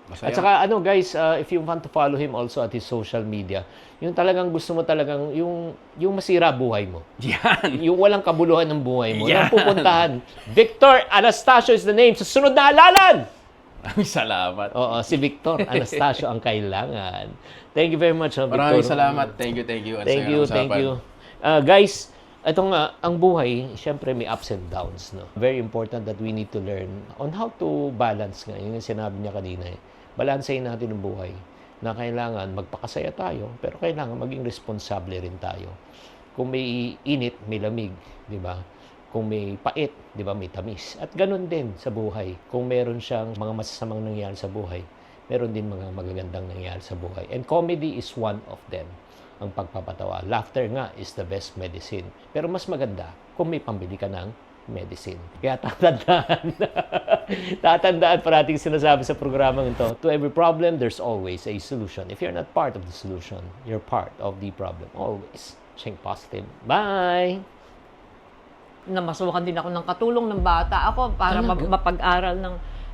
Masaya. At saka guys, if you want to follow him also at his social media, yung talagang gusto mo talagang yung masira buhay mo. Yan. Yung walang kabuluhan ng buhay mo. Yan. Yung pupuntahan. Victor Anastasio is the name. Sa sunod na halalan! Salamat. Oo, si Victor Anastasio ang kailangan. Thank you very much, Victor. Maraming salamat. Thank you. At Thank saya you, ng thank usapan. you. Guys, Ito nga, ang buhay, syempre may ups and downs. No? Very important that we need to learn on how to balance nga. Yung sinabi niya kanina. Balansehin natin ang buhay na kailangan magpakasaya tayo, pero kailangan maging responsable rin tayo. Kung may init, may lamig, di ba? Kung may pait, di ba, may tamis. At ganun din sa buhay. Kung meron siyang mga masasamang nangyari sa buhay, meron din mga magagandang nangyari sa buhay. And comedy is one of them. Ang pagpapatawa. Laughter nga is the best medicine. Pero mas maganda kung may pambili ka ng medicine. Kaya tatandaan. Tatandaan parating sinasabi sa programang ito. To every problem, there's always a solution. If you're not part of the solution, you're part of the problem. Always. Think positive. Bye! Namasukan din ako ng katulong ng bata ako para mapag-aral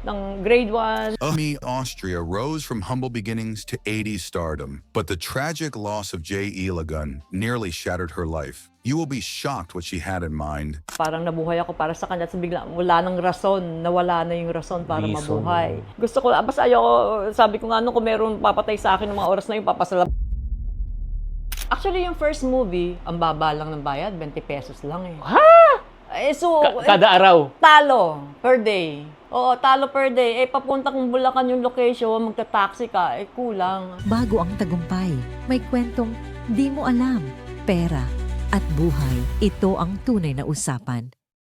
ng grade 1. Umi Austria rose from humble beginnings to 80s stardom, but the tragic loss of Jay Ilagun nearly shattered her life. You will be shocked what she had in mind. Parang nabuhay ako para sa kanya at bigla wala nang rason, nawala na yung rason para Reason. mabuhay. Gusto ko, basta ayoko, sabi ko nga nung kung meron papatay sa akin ng mga oras na yun, papasalam. Actually, yung first movie, ang baba lang ng bayad, 20 pesos lang eh. Ha? So, Kada araw. talo per day. Oo, talo per day. Papunta kong Bulacan yung location, magta-taxi ka, kulang. Bago ang tagumpay, may kwentong di mo alam, pera at buhay. Ito ang tunay na usapan.